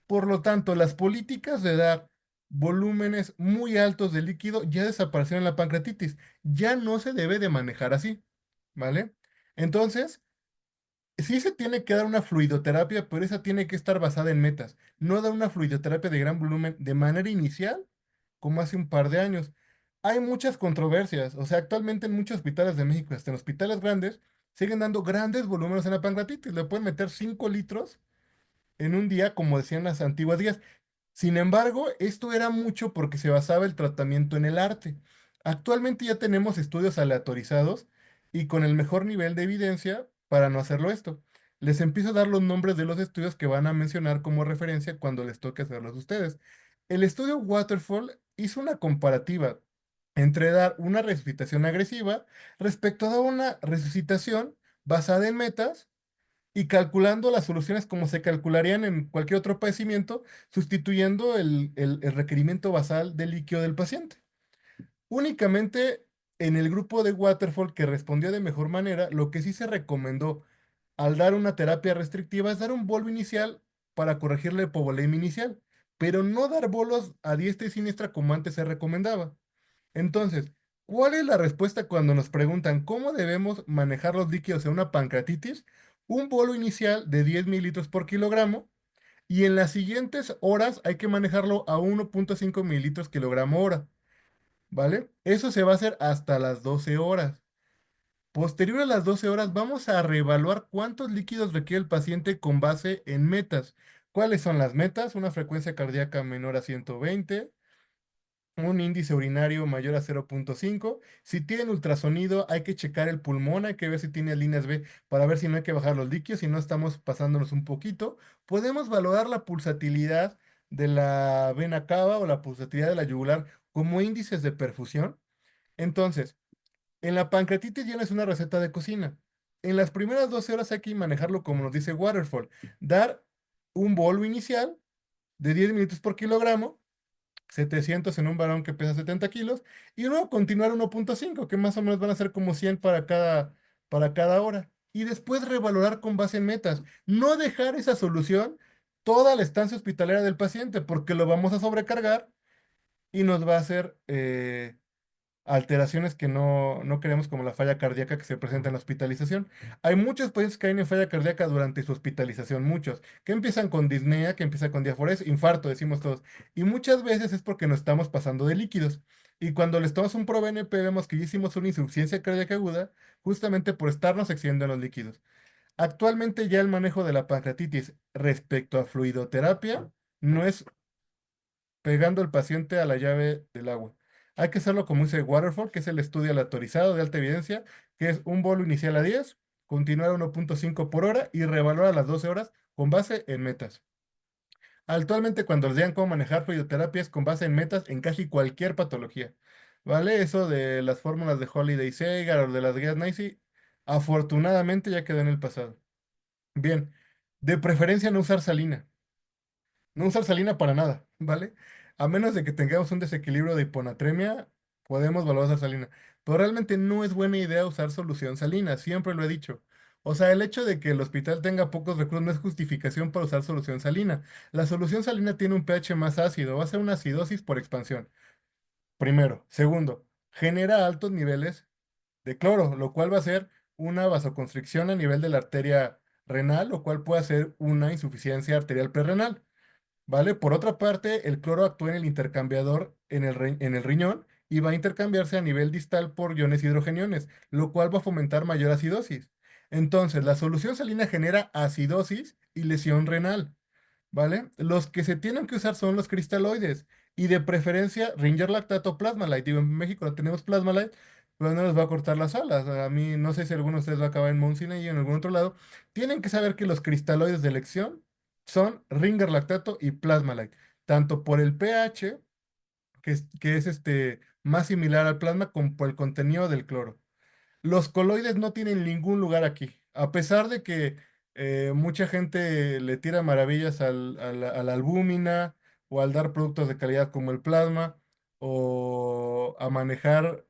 A: Por lo tanto, las políticas de dar volúmenes muy altos de líquido ya desaparecieron en la pancreatitis. Ya no se debe de manejar así, ¿vale? Entonces, sí se tiene que dar una fluidoterapia, pero esa tiene que estar basada en metas. No dar una fluidoterapia de gran volumen de manera inicial, como hace un par de años. Hay muchas controversias. O sea, actualmente en muchos hospitales de México, hasta en hospitales grandes, siguen dando grandes volúmenes en la pancreatitis. Le pueden meter 5 litros en un día, como decían las antiguas guías. Sin embargo, esto era mucho porque se basaba el tratamiento en el arte. Actualmente ya tenemos estudios aleatorizados y con el mejor nivel de evidencia para no hacerlo esto. Les empiezo a dar los nombres de los estudios que van a mencionar como referencia cuando les toque hacerlos a ustedes. El estudio Waterfall hizo una comparativa entre dar una resucitación agresiva respecto a dar una resucitación basada en metas y calculando las soluciones como se calcularían en cualquier otro padecimiento, sustituyendo el requerimiento basal de líquido del paciente. Únicamente en el grupo de Waterfall que respondió de mejor manera, lo que sí se recomendó al dar una terapia restrictiva es dar un bolo inicial para corregir la hipovolemia inicial, pero no dar bolos a diestra y siniestra como antes se recomendaba. Entonces, ¿cuál es la respuesta cuando nos preguntan cómo debemos manejar los líquidos en una pancreatitis? Un bolo inicial de 10 mililitros por kilogramo y en las siguientes horas hay que manejarlo a 1,5 mililitros kilogramo hora, ¿vale? Eso se va a hacer hasta las 12 horas. Posterior a las 12 horas vamos a reevaluar cuántos líquidos requiere el paciente con base en metas. ¿Cuáles son las metas? Una frecuencia cardíaca menor a 120, un índice urinario mayor a 0,5. Si tienen ultrasonido, hay que checar el pulmón, hay que ver si tiene líneas B para ver si no hay que bajar los líquidos, si no estamos pasándonos un poquito. Podemos valorar la pulsatilidad de la vena cava o la pulsatilidad de la yugular como índices de perfusión. Entonces, en la pancreatitis ya no es una receta de cocina. En las primeras 12 horas hay que manejarlo como nos dice Waterfall, dar un bolo inicial de 10 minutos por kilogramo, 700 en un varón que pesa 70 kilos, y luego continuar 1.5, que más o menos van a ser como 100 para cada hora. Y después revalorar con base en metas. No dejar esa solución toda la estancia hospitalaria del paciente, porque lo vamos a sobrecargar y nos va a hacer alteraciones que no queremos, como la falla cardíaca que se presenta en la hospitalización. Hay muchos pacientes que caen en falla cardíaca durante su hospitalización, muchos, que empiezan con disnea, que empiezan con diaforesis, infarto, decimos todos. Y muchas veces es porque nos estamos pasando de líquidos. Y cuando les tomamos un ProBNP, vemos que ya hicimos una insuficiencia cardíaca aguda, justamente por estarnos excediendo en los líquidos. Actualmente ya el manejo de la pancreatitis respecto a fluidoterapia no es pegando al paciente a la llave del agua. Hay que hacerlo como dice Waterfall, que es el estudio aleatorizado de alta evidencia, que es un bolo inicial a 10, continuar a 1.5 por hora y reevaluar a las 12 horas con base en metas. Actualmente, cuando les digan cómo manejar fluidoterapia es con base en metas en casi cualquier patología. ¿Vale? Eso de las fórmulas de Holiday Segar o de las guías NICE, afortunadamente ya quedó en el pasado. Bien, de preferencia no usar salina. No usar salina para nada, ¿vale? A menos de que tengamos un desequilibrio de hiponatremia, podemos volver a usar salina. Pero realmente no es buena idea usar solución salina, siempre lo he dicho. O sea, el hecho de que el hospital tenga pocos recursos no es justificación para usar solución salina. La solución salina tiene un pH más ácido, va a ser una acidosis por expansión. Primero. Segundo, genera altos niveles de cloro, lo cual va a ser una vasoconstricción a nivel de la arteria renal, lo cual puede ser una insuficiencia arterial prerrenal. ¿Vale? Por otra parte, el cloro actúa en el intercambiador en el riñón y va a intercambiarse a nivel distal por iones hidrogeniones, lo cual va a fomentar mayor acidosis. Entonces, la solución salina genera acidosis y lesión renal, ¿vale? Los que se tienen que usar son los cristaloides y de preferencia Ringer lactato Plasmalite. Digo, en México no tenemos Plasmalite, pero no les va a cortar las alas. A mí no sé si alguno de ustedes va a acabar en Mount Sinai o en algún otro lado. Tienen que saber que los cristaloides de elección son Ringer lactato y Plasmalite, tanto por el pH, que es más similar al plasma, como por el contenido del cloro. Los coloides no tienen ningún lugar aquí, a pesar de que mucha gente le tira maravillas a la albúmina o al dar productos de calidad como el plasma o a manejar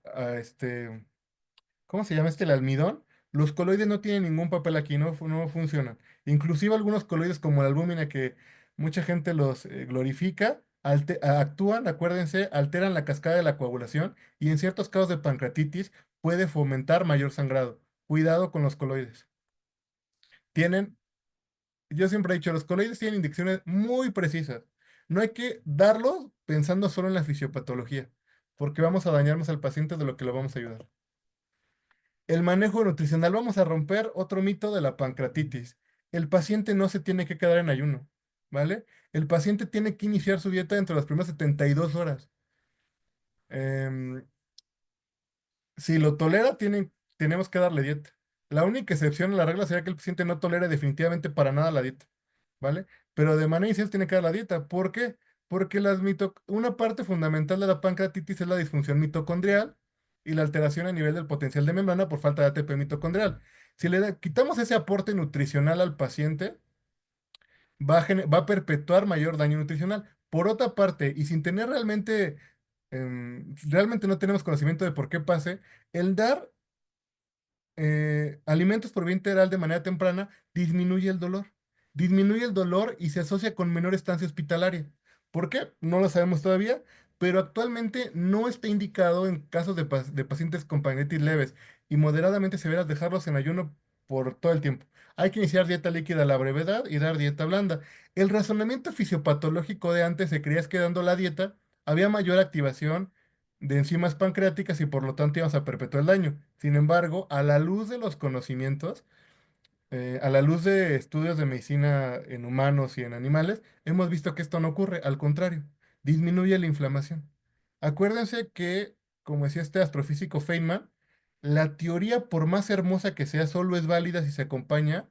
A: ¿cómo se llama el almidón? Los coloides no tienen ningún papel aquí, no funcionan. Inclusive algunos coloides como la albúmina que mucha gente los glorifica, actúan, acuérdense, alteran la cascada de la coagulación y en ciertos casos de pancreatitis puede fomentar mayor sangrado. Cuidado con los coloides. Tienen, yo siempre he dicho, los coloides tienen indicaciones muy precisas. No hay que darlos pensando solo en la fisiopatología, porque vamos a dañarnos al paciente de lo que lo vamos a ayudar. El manejo nutricional. Vamos a romper otro mito de la pancreatitis. El paciente no se tiene que quedar en ayuno, ¿vale? El paciente tiene que iniciar su dieta dentro de las primeras 72 horas. Em, si lo tolera, tenemos que darle dieta. La única excepción a la regla sería que el paciente no tolere definitivamente para nada la dieta, ¿vale? Pero de manera inicial tiene que dar la dieta. ¿Por qué? Porque una parte fundamental de la pancreatitis es la disfunción mitocondrial y la alteración a nivel del potencial de membrana por falta de ATP mitocondrial. Si quitamos ese aporte nutricional al paciente, va a perpetuar mayor daño nutricional. Por otra parte, y sin tener realmente no tenemos conocimiento de por qué pase, el dar alimentos por vía integral de manera temprana disminuye el dolor. Disminuye el dolor y se asocia con menor estancia hospitalaria. ¿Por qué? No lo sabemos todavía, pero actualmente no está indicado en casos de pacientes con pancreatitis leves y moderadamente severas dejarlos en ayuno por todo el tiempo. Hay que iniciar dieta líquida a la brevedad y dar dieta blanda. El razonamiento fisiopatológico de antes se creía es que dando la dieta había mayor activación de enzimas pancreáticas y por lo tanto íbamos a perpetuar el daño. Sin embargo, a la luz de los conocimientos, a la luz de estudios de medicina en humanos y en animales, hemos visto que esto no ocurre, al contrario, disminuye la inflamación. Acuérdense que, como decía este astrofísico Feynman, la teoría, por más hermosa que sea, solo es válida si se acompaña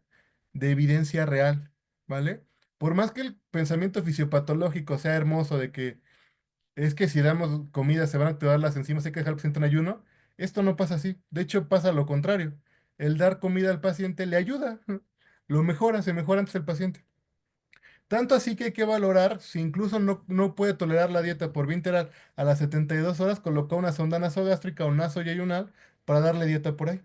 A: de evidencia real, ¿vale? Por más que el pensamiento fisiopatológico sea hermoso de que es que si damos comida se van a activar las enzimas, hay que dejar al paciente en ayuno. Esto no pasa así. De hecho, pasa lo contrario. el dar comida al paciente le ayuda, lo mejora, se mejora antes el paciente. Tanto así que hay que valorar si incluso no puede tolerar la dieta por vía enteral a las 72 horas, colocar una sonda nasogástrica o nasoyeyunal para darle dieta por ahí.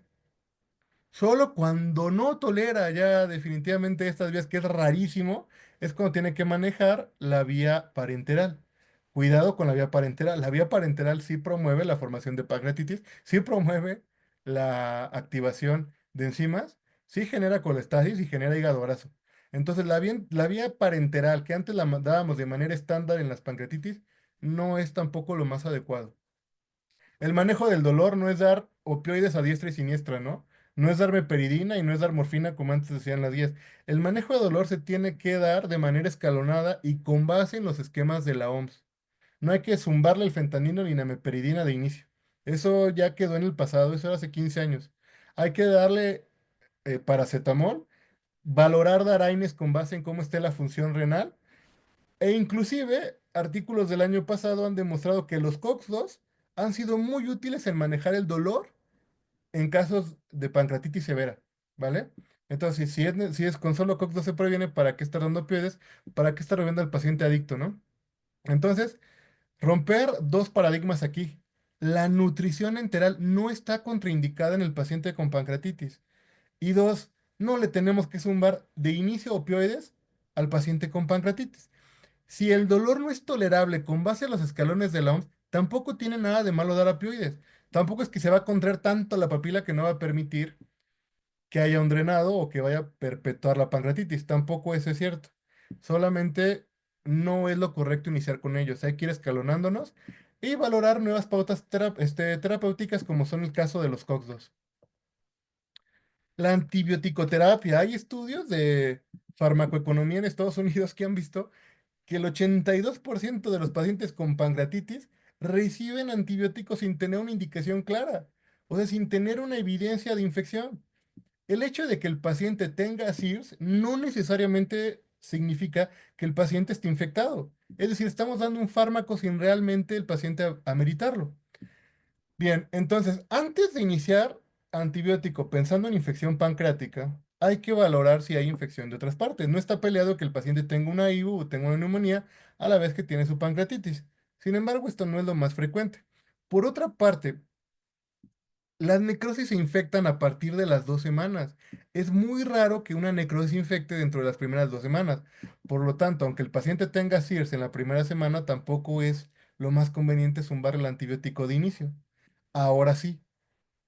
A: Solo cuando no tolera ya definitivamente estas vías, que es rarísimo, es cuando tiene que manejar la vía parenteral. Cuidado con la vía parenteral. La vía parenteral sí promueve la formación de pancreatitis, sí promueve la activación de enzimas, sí genera colestasis y genera hígado graso. Entonces, la vía parenteral, que antes dábamos de manera estándar en las pancreatitis, no es tampoco lo más adecuado. El manejo del dolor no es dar opioides a diestra y siniestra, ¿no? No es darme peridina y no es dar morfina como antes decían las guías. El manejo de dolor se tiene que dar de manera escalonada y con base en los esquemas de la OMS. No hay que zumbarle el fentanilo ni namiperidina de inicio. Eso ya quedó en el pasado, eso era hace 15 años. Hay que darle paracetamol, valorar dar AINES con base en cómo esté la función renal e inclusive, artículos del año pasado han demostrado que los COX-2 han sido muy útiles en manejar el dolor en casos de pancreatitis severa, ¿vale? Entonces, si es con solo COX-2 se previene, ¿para qué estar dando opioides? ¿Para qué estar volviendo al paciente adicto, no? Entonces, romper dos paradigmas aquí. La nutrición enteral no está contraindicada en el paciente con pancreatitis. Y dos, no le tenemos que zumbar de inicio opioides al paciente con pancreatitis. Si el dolor no es tolerable con base a los escalones de la OMS, tampoco tiene nada de malo dar opioides. Tampoco es que se va a contraer tanto la papila que no va a permitir que haya un drenado o que vaya a perpetuar la pancreatitis. Tampoco eso es cierto. Solamente no es lo correcto iniciar con ellos. Hay que ir escalonándonos y valorar nuevas pautas terapéuticas como son el caso de los COX-2. La antibioticoterapia. Hay estudios de farmacoeconomía en Estados Unidos que han visto que el 82% de los pacientes con pancreatitis reciben antibióticos sin tener una indicación clara, o sea, sin tener una evidencia de infección. El hecho de que el paciente tenga SIRS no necesariamente significa que el paciente esté infectado. Es decir, estamos dando un fármaco sin realmente el paciente ameritarlo. Bien, entonces, antes de iniciar antibiótico pensando en infección pancreática, hay que valorar si hay infección de otras partes. No está peleado que el paciente tenga una IBU o tenga una neumonía a la vez que tiene su pancreatitis. Sin embargo, esto no es lo más frecuente. Por otra parte, las necrosis se infectan a partir de las 2 semanas. Es muy raro que una necrosis infecte dentro de las primeras 2 semanas. Por lo tanto, aunque el paciente tenga SIRS en la primera semana, tampoco es lo más conveniente zumbar el antibiótico de inicio. Ahora sí.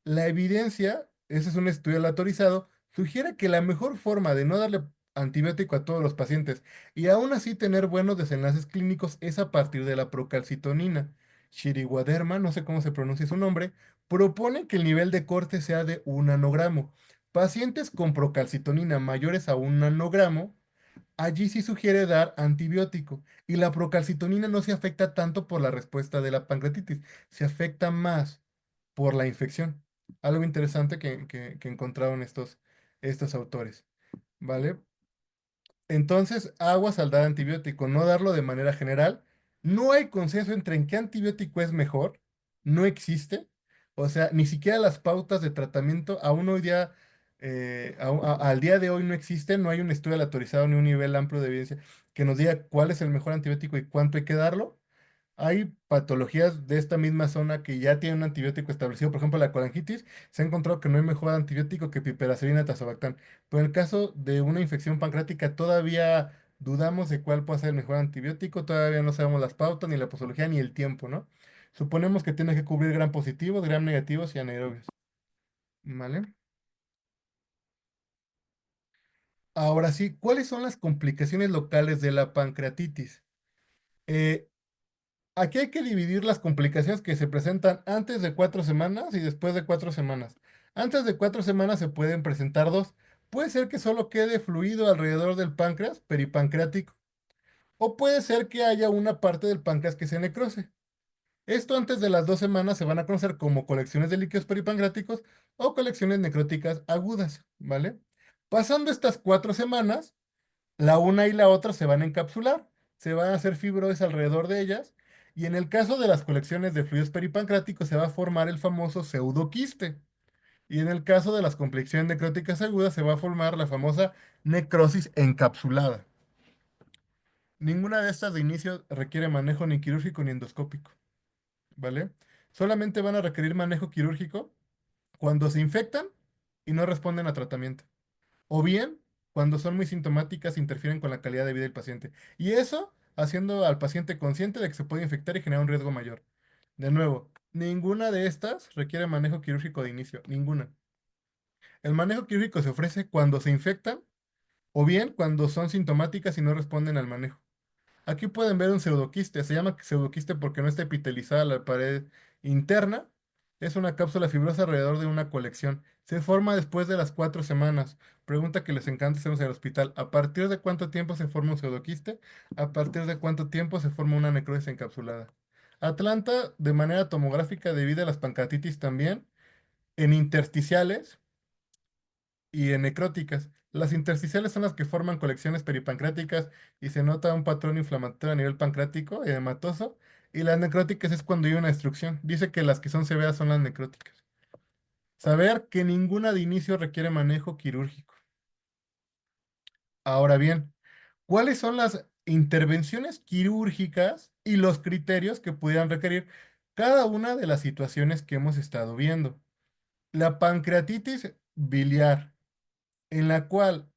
A: La evidencia, ese es un estudio aleatorizado, sugiere que la mejor forma de no darle antibiótico a todos los pacientes y aún así tener buenos desenlaces clínicos es a partir de la procalcitonina. Shiriwaderma, no sé cómo se pronuncia su nombre, propone que el nivel de corte sea de 1 nanogramo. Pacientes con procalcitonina mayores a 1 nanogramo, allí sí sugiere dar antibiótico y la procalcitonina no se afecta tanto por la respuesta de la pancreatitis, se afecta más por la infección. Algo interesante que encontraron estos autores, ¿vale? Entonces, aguas al dar antibiótico, no darlo de manera general. No hay consenso entre en qué antibiótico es mejor, no existe. O sea, ni siquiera las pautas de tratamiento aún hoy día, al día de hoy no existen, no hay un estudio autorizado ni un nivel amplio de evidencia que nos diga cuál es el mejor antibiótico y cuánto hay que darlo. Hay patologías de esta misma zona que ya tienen un antibiótico establecido, por ejemplo, la colangitis, se ha encontrado que no hay mejor antibiótico que piperacilina tazobactam. Pero en el caso de una infección pancreática, todavía dudamos de cuál puede ser el mejor antibiótico, todavía no sabemos las pautas, ni la posología, ni el tiempo, ¿no? Suponemos que tiene que cubrir gram positivos, gram negativos y anaerobios, ¿vale? Ahora sí, ¿cuáles son las complicaciones locales de la pancreatitis? Eh, Aquí hay que dividir las complicaciones que se presentan antes de 4 semanas y después de 4 semanas. Antes de 4 semanas se pueden presentar dos. Puede ser que solo quede fluido alrededor del páncreas, peripancreático, o puede ser que haya una parte del páncreas que se necrose. Esto antes de las 2 semanas se van a conocer como colecciones de líquidos peripancreáticos o colecciones necróticas agudas, ¿vale? Pasando estas 4 semanas, la una y la otra se van a encapsular, se van a hacer fibrosis alrededor de ellas, y en el caso de las colecciones de fluidos peripancreáticos se va a formar el famoso pseudoquiste. Y en el caso de las complicaciones necróticas agudas se va a formar la famosa necrosis encapsulada. Ninguna de estas de inicio requiere manejo ni quirúrgico ni endoscópico, ¿vale? Solamente van a requerir manejo quirúrgico cuando se infectan y no responden a tratamiento. O bien cuando son muy sintomáticas e interfieren con la calidad de vida del paciente. Y eso haciendo al paciente consciente de que se puede infectar y generar un riesgo mayor. De nuevo, ninguna de estas requiere manejo quirúrgico de inicio, ninguna. El manejo quirúrgico se ofrece cuando se infectan o bien cuando son sintomáticas y no responden al manejo. Aquí pueden ver un pseudoquiste. Se llama pseudoquiste porque no está epitelizada la pared interna. Es una cápsula fibrosa alrededor de una colección. Se forma después de las 4 semanas. Pregunta que les encanta hacernos en el hospital. ¿A partir de cuánto tiempo se forma un pseudoquiste? ¿A partir de cuánto tiempo se forma una necrosis encapsulada? Atlanta, de manera tomográfica, debido a las pancreatitis también, en intersticiales y en necróticas. Las intersticiales son las que forman colecciones peripancreáticas y se nota un patrón inflamatorio a nivel pancreático, edematoso. Y las necróticas es cuando hay una destrucción. Dice que las que son severas son las necróticas. Saber que ninguna de inicio requiere manejo quirúrgico. Ahora bien, ¿cuáles son las intervenciones quirúrgicas y los criterios que pudieran requerir cada una de las situaciones que hemos estado viendo? La pancreatitis biliar, en la cual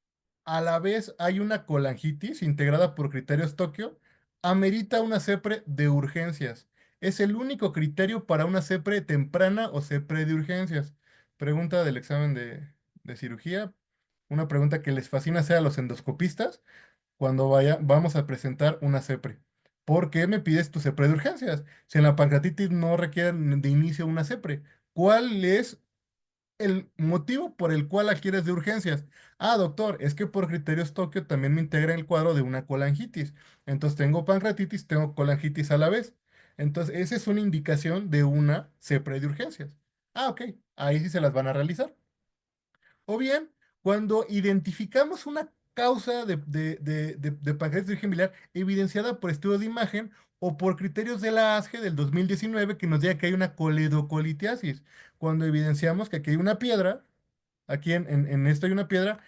A: a la vez hay una colangitis integrada por criterios Tokio, amerita una CEPRE de urgencias. Es el único criterio para una CEPRE temprana o CEPRE de urgencias. Pregunta del examen de cirugía. Una pregunta que les fascina sea a los endoscopistas cuando vamos a presentar una CEPRE. ¿Por qué me pides tu CEPRE de urgencias? Si en la pancreatitis no requiere de inicio una CEPRE. ¿Cuál es el motivo por el cual la quieres de urgencias? Ah, doctor, es que por criterios Tokio también me integra el cuadro de una colangitis. Entonces tengo pancreatitis, tengo colangitis a la vez. Entonces, esa es una indicación de una CEPRE de urgencias. Ah, ok, ahí sí se las van a realizar. O bien, cuando identificamos una causa de pancreatitis de origen biliar evidenciada por estudios de imagen o por criterios de la ASGE del 2019 que nos diga que hay una coledocolitiasis, cuando evidenciamos que aquí hay una piedra, aquí en esto hay una piedra,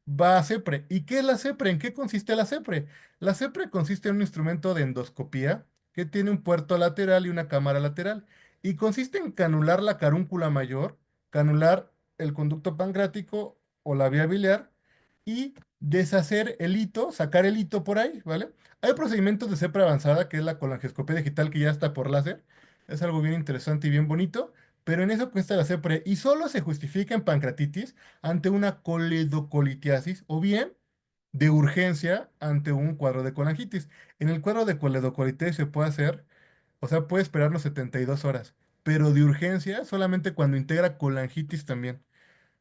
A: va a CEPRE. ¿Y qué es la CEPRE? ¿En qué consiste la CEPRE? La CEPRE consiste en un instrumento de endoscopía que tiene un puerto lateral y una cámara lateral. Y consiste en canular la carúncula mayor, canular el conducto pancreático o la vía biliar y deshacer el hito, sacar el hito por ahí, ¿vale? Hay procedimientos de CEPRE avanzada, que es la colangioscopia digital, que ya está por láser. Es algo bien interesante y bien bonito, pero en eso cuesta la CEPRE y solo se justifica en pancreatitis ante una coledocolitiasis o bien de urgencia ante un cuadro de colangitis. En el cuadro de coledocolitiasis se puede hacer, o sea, puede esperar los 72 horas, pero de urgencia solamente cuando integra colangitis también.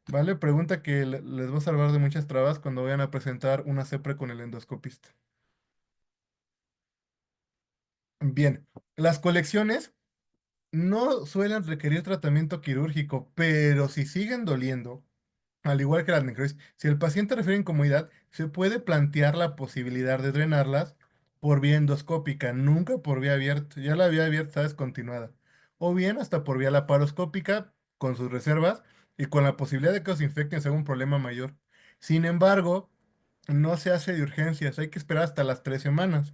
A: ¿Vale? Pregunta que les va a salvar de muchas trabas cuando vayan a presentar una CEPRE con el endoscopista. Bien, las colecciones no suelen requerir tratamiento quirúrgico, pero si siguen doliendo, al igual que las necrosis, si el paciente refiere incomodidad, se puede plantear la posibilidad de drenarlas por vía endoscópica, nunca por vía abierta. Ya la vía abierta está descontinuada. O bien hasta por vía laparoscópica, con sus reservas y con la posibilidad de que se infecten sea un problema mayor. Sin embargo, no se hace de urgencias, hay que esperar hasta las 3 semanas,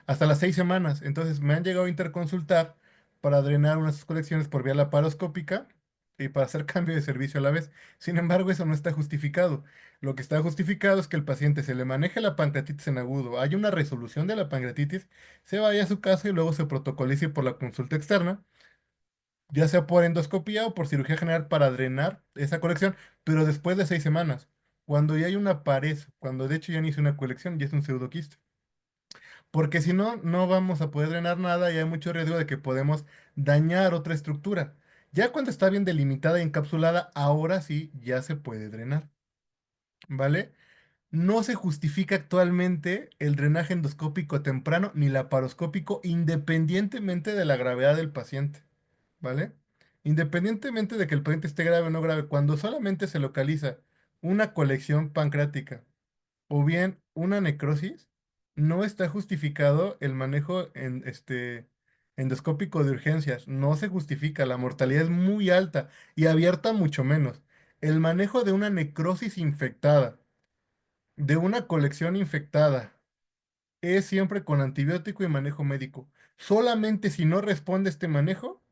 A: hasta las 6 semanas. Entonces me han llegado a interconsultar para drenar unas colecciones por vía laparoscópica y para hacer cambio de servicio a la vez. Sin embargo, eso no está justificado. Lo que está justificado es que el paciente se le maneje la pancreatitis en agudo, hay una resolución de la pancreatitis, se vaya a su casa y luego se protocolice por la consulta externa, ya sea por endoscopía o por cirugía general para drenar esa colección, pero después de 6 semanas, cuando ya hay una pared, cuando de hecho ya no hice una colección, ya es un pseudoquiste. Porque si no, no vamos a poder drenar nada y hay mucho riesgo de que podemos dañar otra estructura. Ya cuando está bien delimitada y encapsulada, ahora sí ya se puede drenar, ¿vale? No se justifica actualmente el drenaje endoscópico temprano ni laparoscópico independientemente de la gravedad del paciente, ¿vale? Independientemente de que el paciente esté grave o no grave, cuando solamente se localiza una colección pancreática o bien una necrosis, no está justificado el manejo en endoscópico de urgencias. No se justifica, la mortalidad es muy alta y abierta mucho menos. El manejo de una necrosis infectada, de una colección infectada, es siempre con antibiótico y manejo médico. Solamente si no responde este manejo,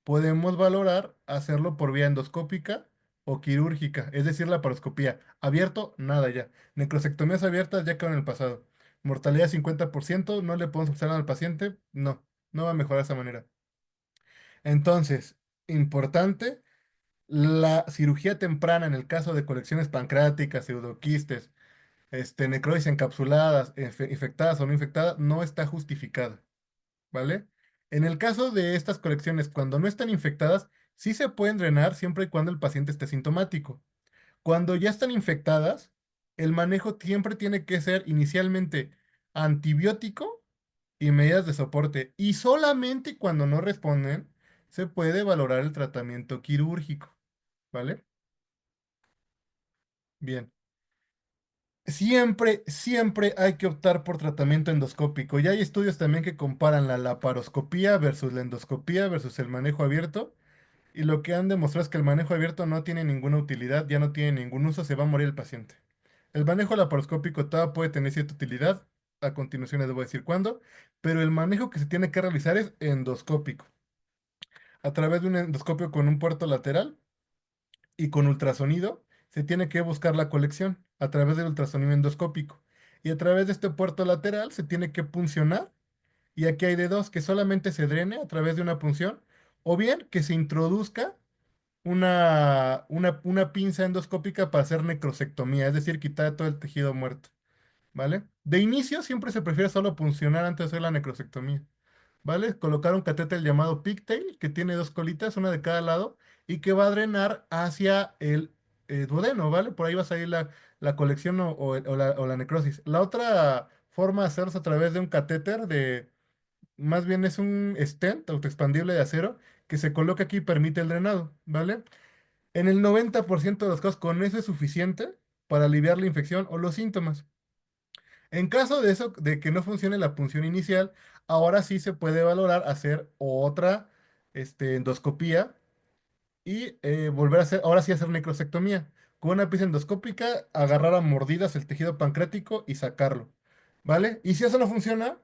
A: podemos valorar hacerlo por vía endoscópica o quirúrgica, es decir, la paroscopía. Abierto, nada ya. Necrosectomías abiertas ya quedaron en el pasado. Mortalidad 50%, no le podemos ofrecer nada al paciente, no, no va a mejorar de esa manera. Entonces, importante, la cirugía temprana en el caso de colecciones pancreáticas, pseudoquistes, necrosis encapsuladas, infectadas o no infectadas, no está justificada. ¿Vale? En el caso de estas colecciones, cuando no están infectadas, sí se pueden drenar siempre y cuando el paciente esté sintomático. Cuando ya están infectadas, el manejo siempre tiene que ser inicialmente antibiótico y medidas de soporte. Y solamente cuando no responden, se puede valorar el tratamiento quirúrgico. ¿Vale? Bien. Siempre, siempre hay que optar por tratamiento endoscópico. Y hay estudios también que comparan la laparoscopía versus la endoscopía versus el manejo abierto. Y lo que han demostrado es que el manejo abierto no tiene ninguna utilidad, ya no tiene ningún uso, se va a morir el paciente. El manejo laparoscópico todavía puede tener cierta utilidad, a continuación les voy a decir cuándo, pero el manejo que se tiene que realizar es endoscópico, a través de un endoscopio con un puerto lateral y con ultrasonido, se tiene que buscar la colección a través del ultrasonido endoscópico. Y a través de este puerto lateral se tiene que puncionar, y aquí hay de dos, que solamente se drene a través de una punción, o bien que se introduzca una pinza endoscópica para hacer necrosectomía, es decir, quitar todo el tejido muerto, ¿vale? De inicio siempre se prefiere solo puncionar antes de hacer la necrosectomía, ¿vale? Colocar un catéter llamado pigtail, que tiene dos colitas, una de cada lado, y que va a drenar hacia el duodeno, ¿vale? Por ahí va a salir la colección o la necrosis. La otra forma de hacerlo es a través de un catéter más bien es un stent autoexpandible de acero que se coloca aquí y permite el drenado, ¿vale? En el 90% de los casos, con eso es suficiente para aliviar la infección o los síntomas. En caso de eso, de que no funcione la punción inicial, ahora sí se puede valorar hacer otra endoscopía y volver a hacer, ahora sí hacer necrosectomía. Con una pinza endoscópica, agarrar a mordidas el tejido pancreático y sacarlo. ¿Vale? Y si eso no funciona,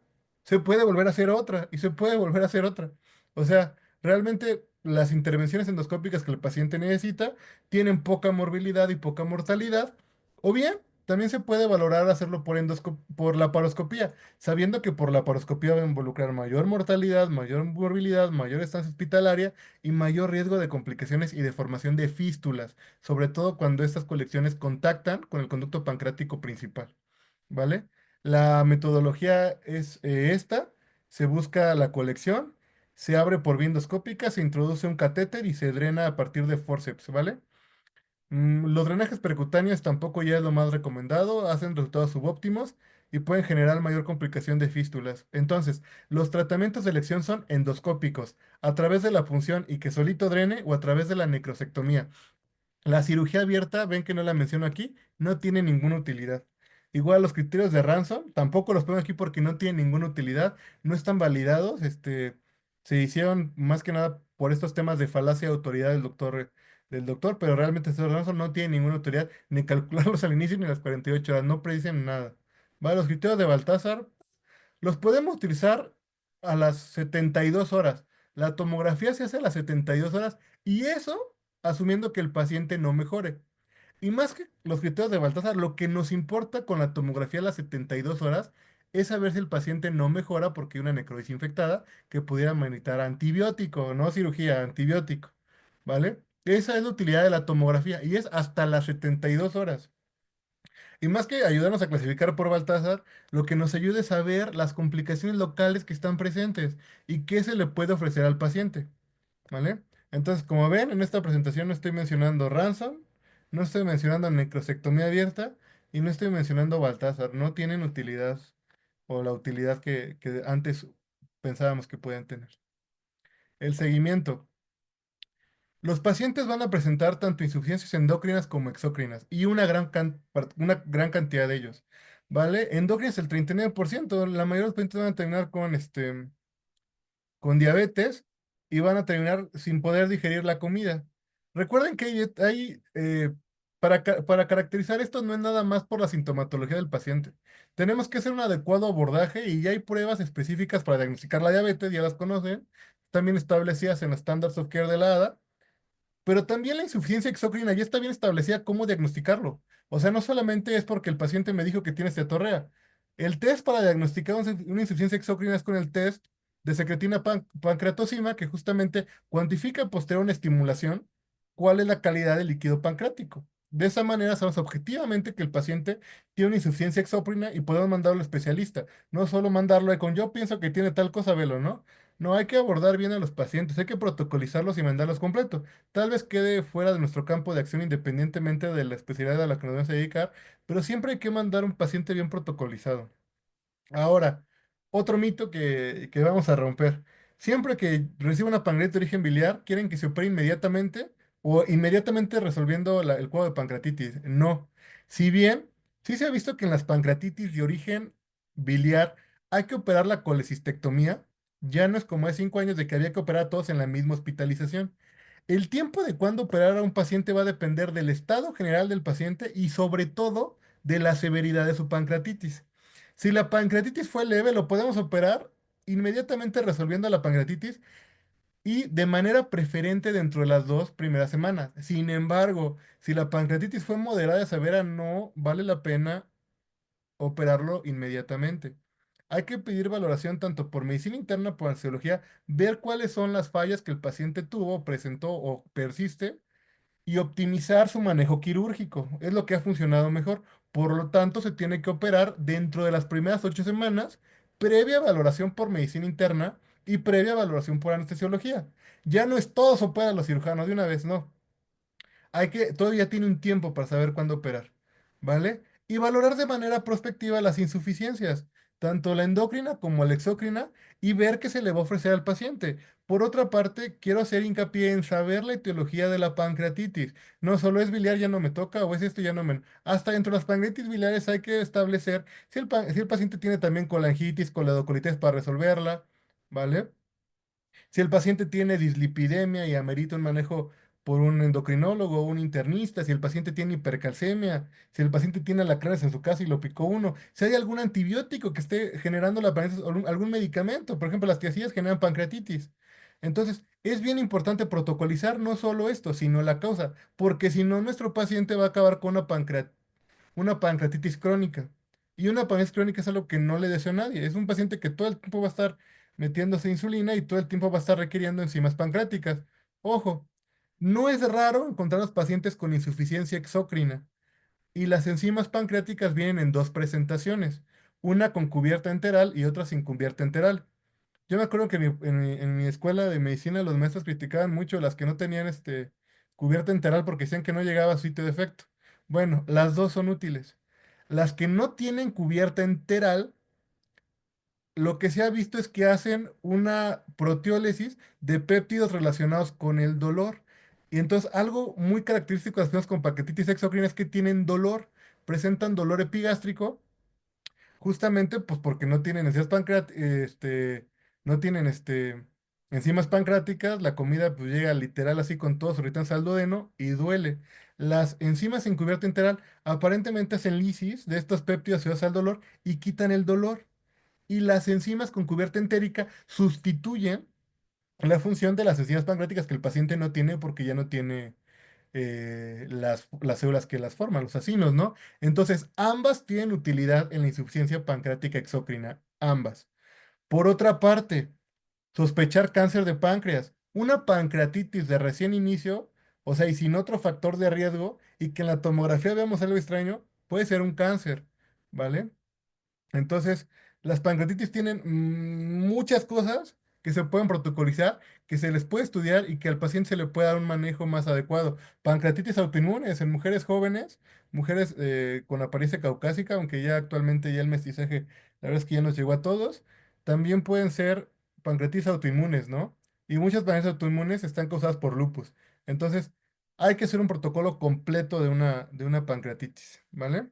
A: se puede volver a hacer otra y se puede volver a hacer otra. O sea, realmente las intervenciones endoscópicas que el paciente necesita tienen poca morbilidad y poca mortalidad. O bien, también se puede valorar hacerlo por laparoscopía, sabiendo que por laparoscopía va a involucrar mayor mortalidad, mayor morbilidad, mayor estancia hospitalaria y mayor riesgo de complicaciones y de formación de fístulas, sobre todo cuando estas colecciones contactan con el conducto pancreático principal, ¿vale? La metodología es esta, se busca la colección, se abre por vía endoscópica, se introduce un catéter y se drena a partir de forceps, ¿vale? Los drenajes percutáneos tampoco ya es lo más recomendado, hacen resultados subóptimos y pueden generar mayor complicación de fístulas. Entonces, los tratamientos de elección son endoscópicos, a través de la punción y que solito drene o a través de la necrosectomía. La cirugía abierta, ven que no la menciono aquí, no tiene ninguna utilidad. Igual los criterios de Ransom, tampoco los pongo aquí porque no tienen ninguna utilidad, no están validados, se hicieron más que nada por estos temas de falacia de autoridad del doctor, pero realmente estos Ransom no tienen ninguna autoridad, ni calcularlos al inicio ni a las 48 horas, no predicen nada. ¿Vale? Los criterios de Baltázar los podemos utilizar a las 72 horas. La tomografía se hace a las 72 horas y eso asumiendo que el paciente no mejore. Y más que los criterios de Baltasar, lo que nos importa con la tomografía a las 72 horas es saber si el paciente no mejora porque hay una necrosis infectada que pudiera meditar antibiótico, no cirugía, antibiótico. ¿Vale? Esa es la utilidad de la tomografía y es hasta las 72 horas. Y más que ayudarnos a clasificar por Baltasar, lo que nos ayuda es saber las complicaciones locales que están presentes y qué se le puede ofrecer al paciente, ¿vale? Entonces, como ven, en esta presentación no estoy mencionando Ransom, no estoy mencionando necrosectomía abierta y no estoy mencionando Baltasar. No tienen utilidad o la utilidad que antes pensábamos que pueden tener. El seguimiento. Los pacientes van a presentar tanto insuficiencias endocrinas como exócrinas y una gran cantidad de ellos, ¿vale? Endocrinas el 39%, la mayoría de los pacientes van a terminar con diabetes y van a terminar sin poder digerir la comida. Recuerden que para caracterizar esto no es nada más por la sintomatología del paciente. Tenemos que hacer un adecuado abordaje y ya hay pruebas específicas para diagnosticar la diabetes, ya las conocen, también establecidas en los Standards of Care de la ADA. Pero también la insuficiencia exócrina ya está bien establecida cómo diagnosticarlo. O sea, no solamente es porque el paciente me dijo que tiene esteatorrea. El test para diagnosticar una insuficiencia exócrina es con el test de secretina pancreatosima, que justamente cuantifica posterior a una estimulación cuál es la calidad del líquido pancreático. De esa manera sabemos objetivamente que el paciente tiene una insuficiencia exócrina y podemos mandarlo al especialista. No solo mandarlo de con yo pienso que tiene tal cosa, velo, ¿no? No, hay que abordar bien a los pacientes, hay que protocolizarlos y mandarlos completo. Tal vez quede fuera de nuestro campo de acción independientemente de la especialidad a la que nos vamos a dedicar, pero siempre hay que mandar un paciente bien protocolizado. Ahora, otro mito que vamos a romper. Siempre que recibe una pancreatitis de origen biliar, quieren que se opere inmediatamente o inmediatamente resolviendo el cuadro de pancreatitis. No. Si bien, sí se ha visto que en las pancreatitis de origen biliar hay que operar la colecistectomía, ya no es como hace 5 años de que había que operar a todos en la misma hospitalización. El tiempo de cuándo operar a un paciente va a depender del estado general del paciente y sobre todo de la severidad de su pancreatitis. Si la pancreatitis fue leve, lo podemos operar inmediatamente resolviendo la pancreatitis y de manera preferente dentro de las 2 primeras semanas. Sin embargo, si la pancreatitis fue moderada y severa, no vale la pena operarlo inmediatamente. Hay que pedir valoración tanto por medicina interna como por angiología, ver cuáles son las fallas que el paciente tuvo, presentó o persiste y optimizar su manejo quirúrgico. Es lo que ha funcionado mejor. Por lo tanto, se tiene que operar dentro de las primeras 8 semanas, previa valoración por medicina interna y previa valoración por anestesiología. Ya no es todo se opera a los cirujanos de una vez, no. Todavía tiene un tiempo para saber cuándo operar, ¿vale? Y valorar de manera prospectiva las insuficiencias, tanto la endocrina como la exócrina, y ver qué se le va a ofrecer al paciente. Por otra parte, quiero hacer hincapié en saber la etiología de la pancreatitis. No solo es biliar, ya no me toca, o es esto, ya no me... Hasta dentro de las pancreatitis biliares hay que establecer si el paciente tiene también colangitis, coledocolitis para resolverla, ¿vale? Si el paciente tiene dislipidemia y amerita un manejo por un endocrinólogo o un internista, si el paciente tiene hipercalcemia, si el paciente tiene alacranes en su casa y lo picó uno, si hay algún antibiótico que esté generando la pancreatitis o algún medicamento, por ejemplo, las tiazidas generan pancreatitis. Entonces, es bien importante protocolizar no solo esto, sino la causa, porque si no, nuestro paciente va a acabar con una pancreatitis crónica. Y una pancreatitis crónica es algo que no le deseo a nadie. Es un paciente que todo el tiempo va a estar metiéndose insulina y todo el tiempo va a estar requiriendo enzimas pancreáticas. Ojo, no es raro encontrar a los pacientes con insuficiencia exócrina. Y las enzimas pancreáticas vienen en dos presentaciones, una con cubierta enteral y otra sin cubierta enteral. Yo me acuerdo que en mi escuela de medicina los maestros criticaban mucho las que no tenían cubierta enteral porque decían que no llegaba a su sitio de efecto. Bueno, las dos son útiles. Las que no tienen cubierta enteral, lo que se ha visto es que hacen una proteólisis de péptidos relacionados con el dolor. Y entonces algo muy característico de las personas con pancreatitis exócrina es que tienen dolor, presentan dolor epigástrico. Justamente, pues porque no tienen no tienen enzimas pancreáticas, la comida pues llega literal así con todo, irritantes al duodeno y duele. Las enzimas en cubierta enteral aparentemente hacen lisis de estos péptidos asociados al dolor y quitan el dolor. Y las enzimas con cubierta entérica sustituyen la función de las enzimas pancreáticas que el paciente no tiene porque ya no tiene las células que las forman, los acinos, ¿no? Entonces, ambas tienen utilidad en la insuficiencia pancreática exócrina, ambas. Por otra parte, sospechar cáncer de páncreas, una pancreatitis de recién inicio, o sea, y sin otro factor de riesgo, y que en la tomografía veamos algo extraño, puede ser un cáncer, ¿vale? Entonces, las pancreatitis tienen muchas cosas que se pueden protocolizar, que se les puede estudiar y que al paciente se le puede dar un manejo más adecuado. Pancreatitis autoinmunes en mujeres jóvenes, mujeres con apariencia caucásica, aunque ya actualmente ya el mestizaje, la verdad es que ya nos llegó a todos, también pueden ser pancreatitis autoinmunes, ¿no? Y muchas pancreatitis autoinmunes están causadas por lupus. Entonces, hay que hacer un protocolo completo de una pancreatitis, ¿vale?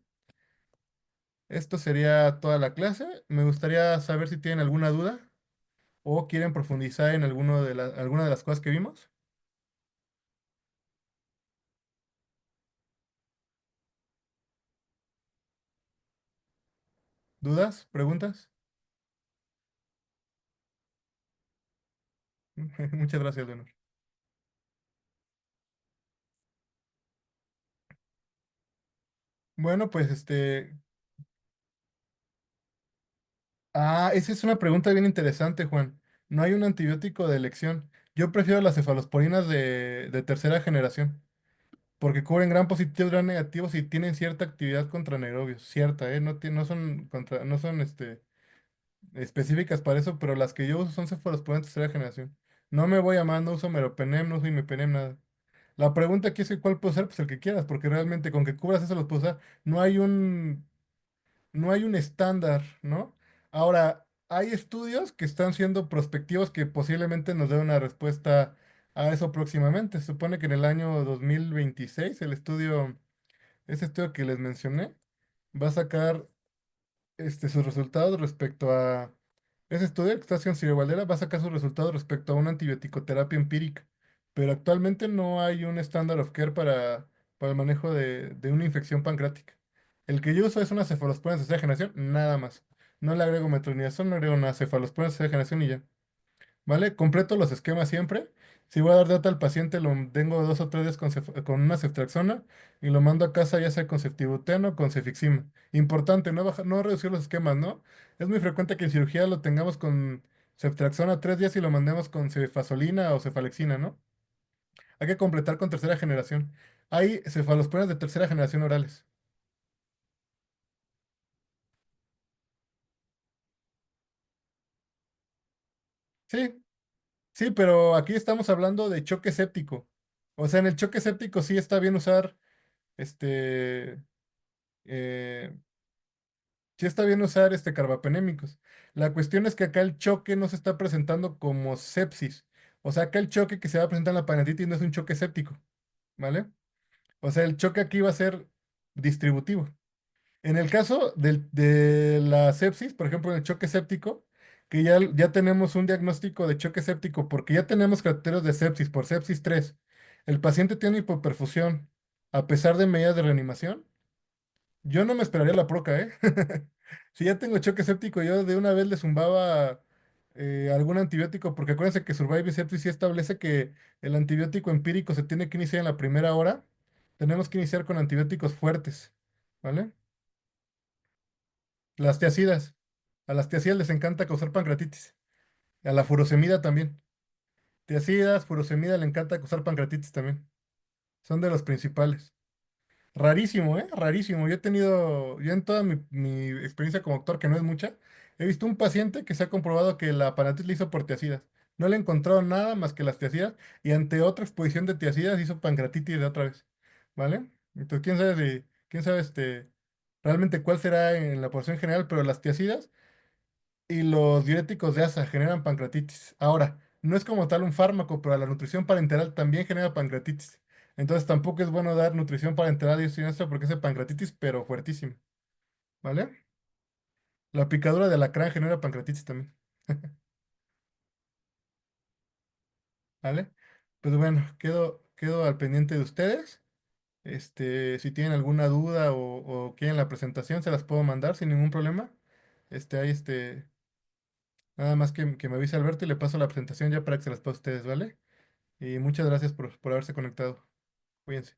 A: Esto sería toda la clase. Me gustaría saber si tienen alguna duda o quieren profundizar en alguna de las cosas que vimos. ¿Dudas? ¿Preguntas? Muchas gracias, Leonor. Bueno, pues esa es una pregunta bien interesante, Juan. No hay un antibiótico de elección. Yo prefiero las cefalosporinas de tercera generación, porque cubren gran positivo y gran negativo si tienen cierta actividad contra anaerobios. Cierta, ¿eh? No, no son no son específicas para eso, pero las que yo uso son cefalosporinas de tercera generación. No me voy a más, no uso meropenem, no uso imipenem, nada. La pregunta aquí es que cuál puedo usar, pues el que quieras, porque realmente con que cubras eso los puedo usar. No hay un estándar, ¿no? Ahora, hay estudios que están siendo prospectivos que posiblemente nos den una respuesta a eso próximamente. Se supone que en el año 2026 ese estudio que les mencioné, va a sacar sus resultados respecto a ese estudio que está haciendo Ciro Valera, va a sacar sus resultados respecto a una antibiótico-terapia empírica. Pero actualmente no hay un standard of care para el manejo de una infección pancreática. El que yo uso es una cefalosporina de tercera generación, nada más. No le agrego metronidazol, no agrego una cefalosporina de tercera generación y ya. ¿Vale? Completo los esquemas siempre. Si voy a dar data al paciente, lo tengo 2 o 3 días con una ceftriaxona y lo mando a casa ya sea con ceftibuteno o con cefixima. Importante, no reducir los esquemas, ¿no? Es muy frecuente que en cirugía lo tengamos con ceftriaxona 3 días y lo mandemos con cefasolina o cefalexina, ¿no? Hay que completar con tercera generación. Hay cefalosporinas de tercera generación orales. Sí, sí, pero aquí estamos hablando de choque séptico. O sea, en el choque séptico sí está bien usar este eh, sí está bien usar carbapenémicos. La cuestión es que acá el choque no se está presentando como sepsis. O sea, acá el choque que se va a presentar en la pancreatitis no es un choque séptico, ¿vale? O sea, el choque aquí va a ser distributivo. En el caso de la sepsis, por ejemplo, en el choque séptico, que ya tenemos un diagnóstico de choque séptico porque ya tenemos criterios de sepsis por sepsis 3. El paciente tiene hipoperfusión a pesar de medidas de reanimación. Yo no me esperaría la proca, ¿eh? Si ya tengo choque séptico, yo de una vez le zumbaba algún antibiótico, porque acuérdense que Survive Sepsis sí establece que el antibiótico empírico se tiene que iniciar en la primera hora. Tenemos que iniciar con antibióticos fuertes, ¿vale? Las tiacidas. A las tiacidas les encanta causar pancreatitis. A la furosemida también. Tiacidas, furosemida le encanta causar pancreatitis también. Son de los principales. Rarísimo, ¿eh? Rarísimo. Yo en toda mi experiencia como actor, que no es mucha, he visto un paciente que se ha comprobado que la parálisis le hizo por tiacidas. No le encontrado nada más que las tiacidas y ante otra exposición de tiacidas hizo pancreatitis de otra vez. ¿Vale? Entonces, quién sabe realmente cuál será en la población general, pero las tiacidas y los diuréticos de asa generan pancreatitis. Ahora, no es como tal un fármaco, pero la nutrición parenteral también genera pancreatitis. Entonces tampoco es bueno dar nutrición parenteral y siniestra porque es de pancreatitis, pero fuertísimo. ¿Vale? La picadura de alacrán genera pancreatitis también. ¿Vale? Pues bueno, quedo al pendiente de ustedes. Si tienen alguna duda o quieren la presentación, se las puedo mandar sin ningún problema. Ahí nada más que me avise Alberto y le paso la presentación ya para que se las pase a ustedes, ¿vale? Y muchas gracias por haberse conectado. Cuídense.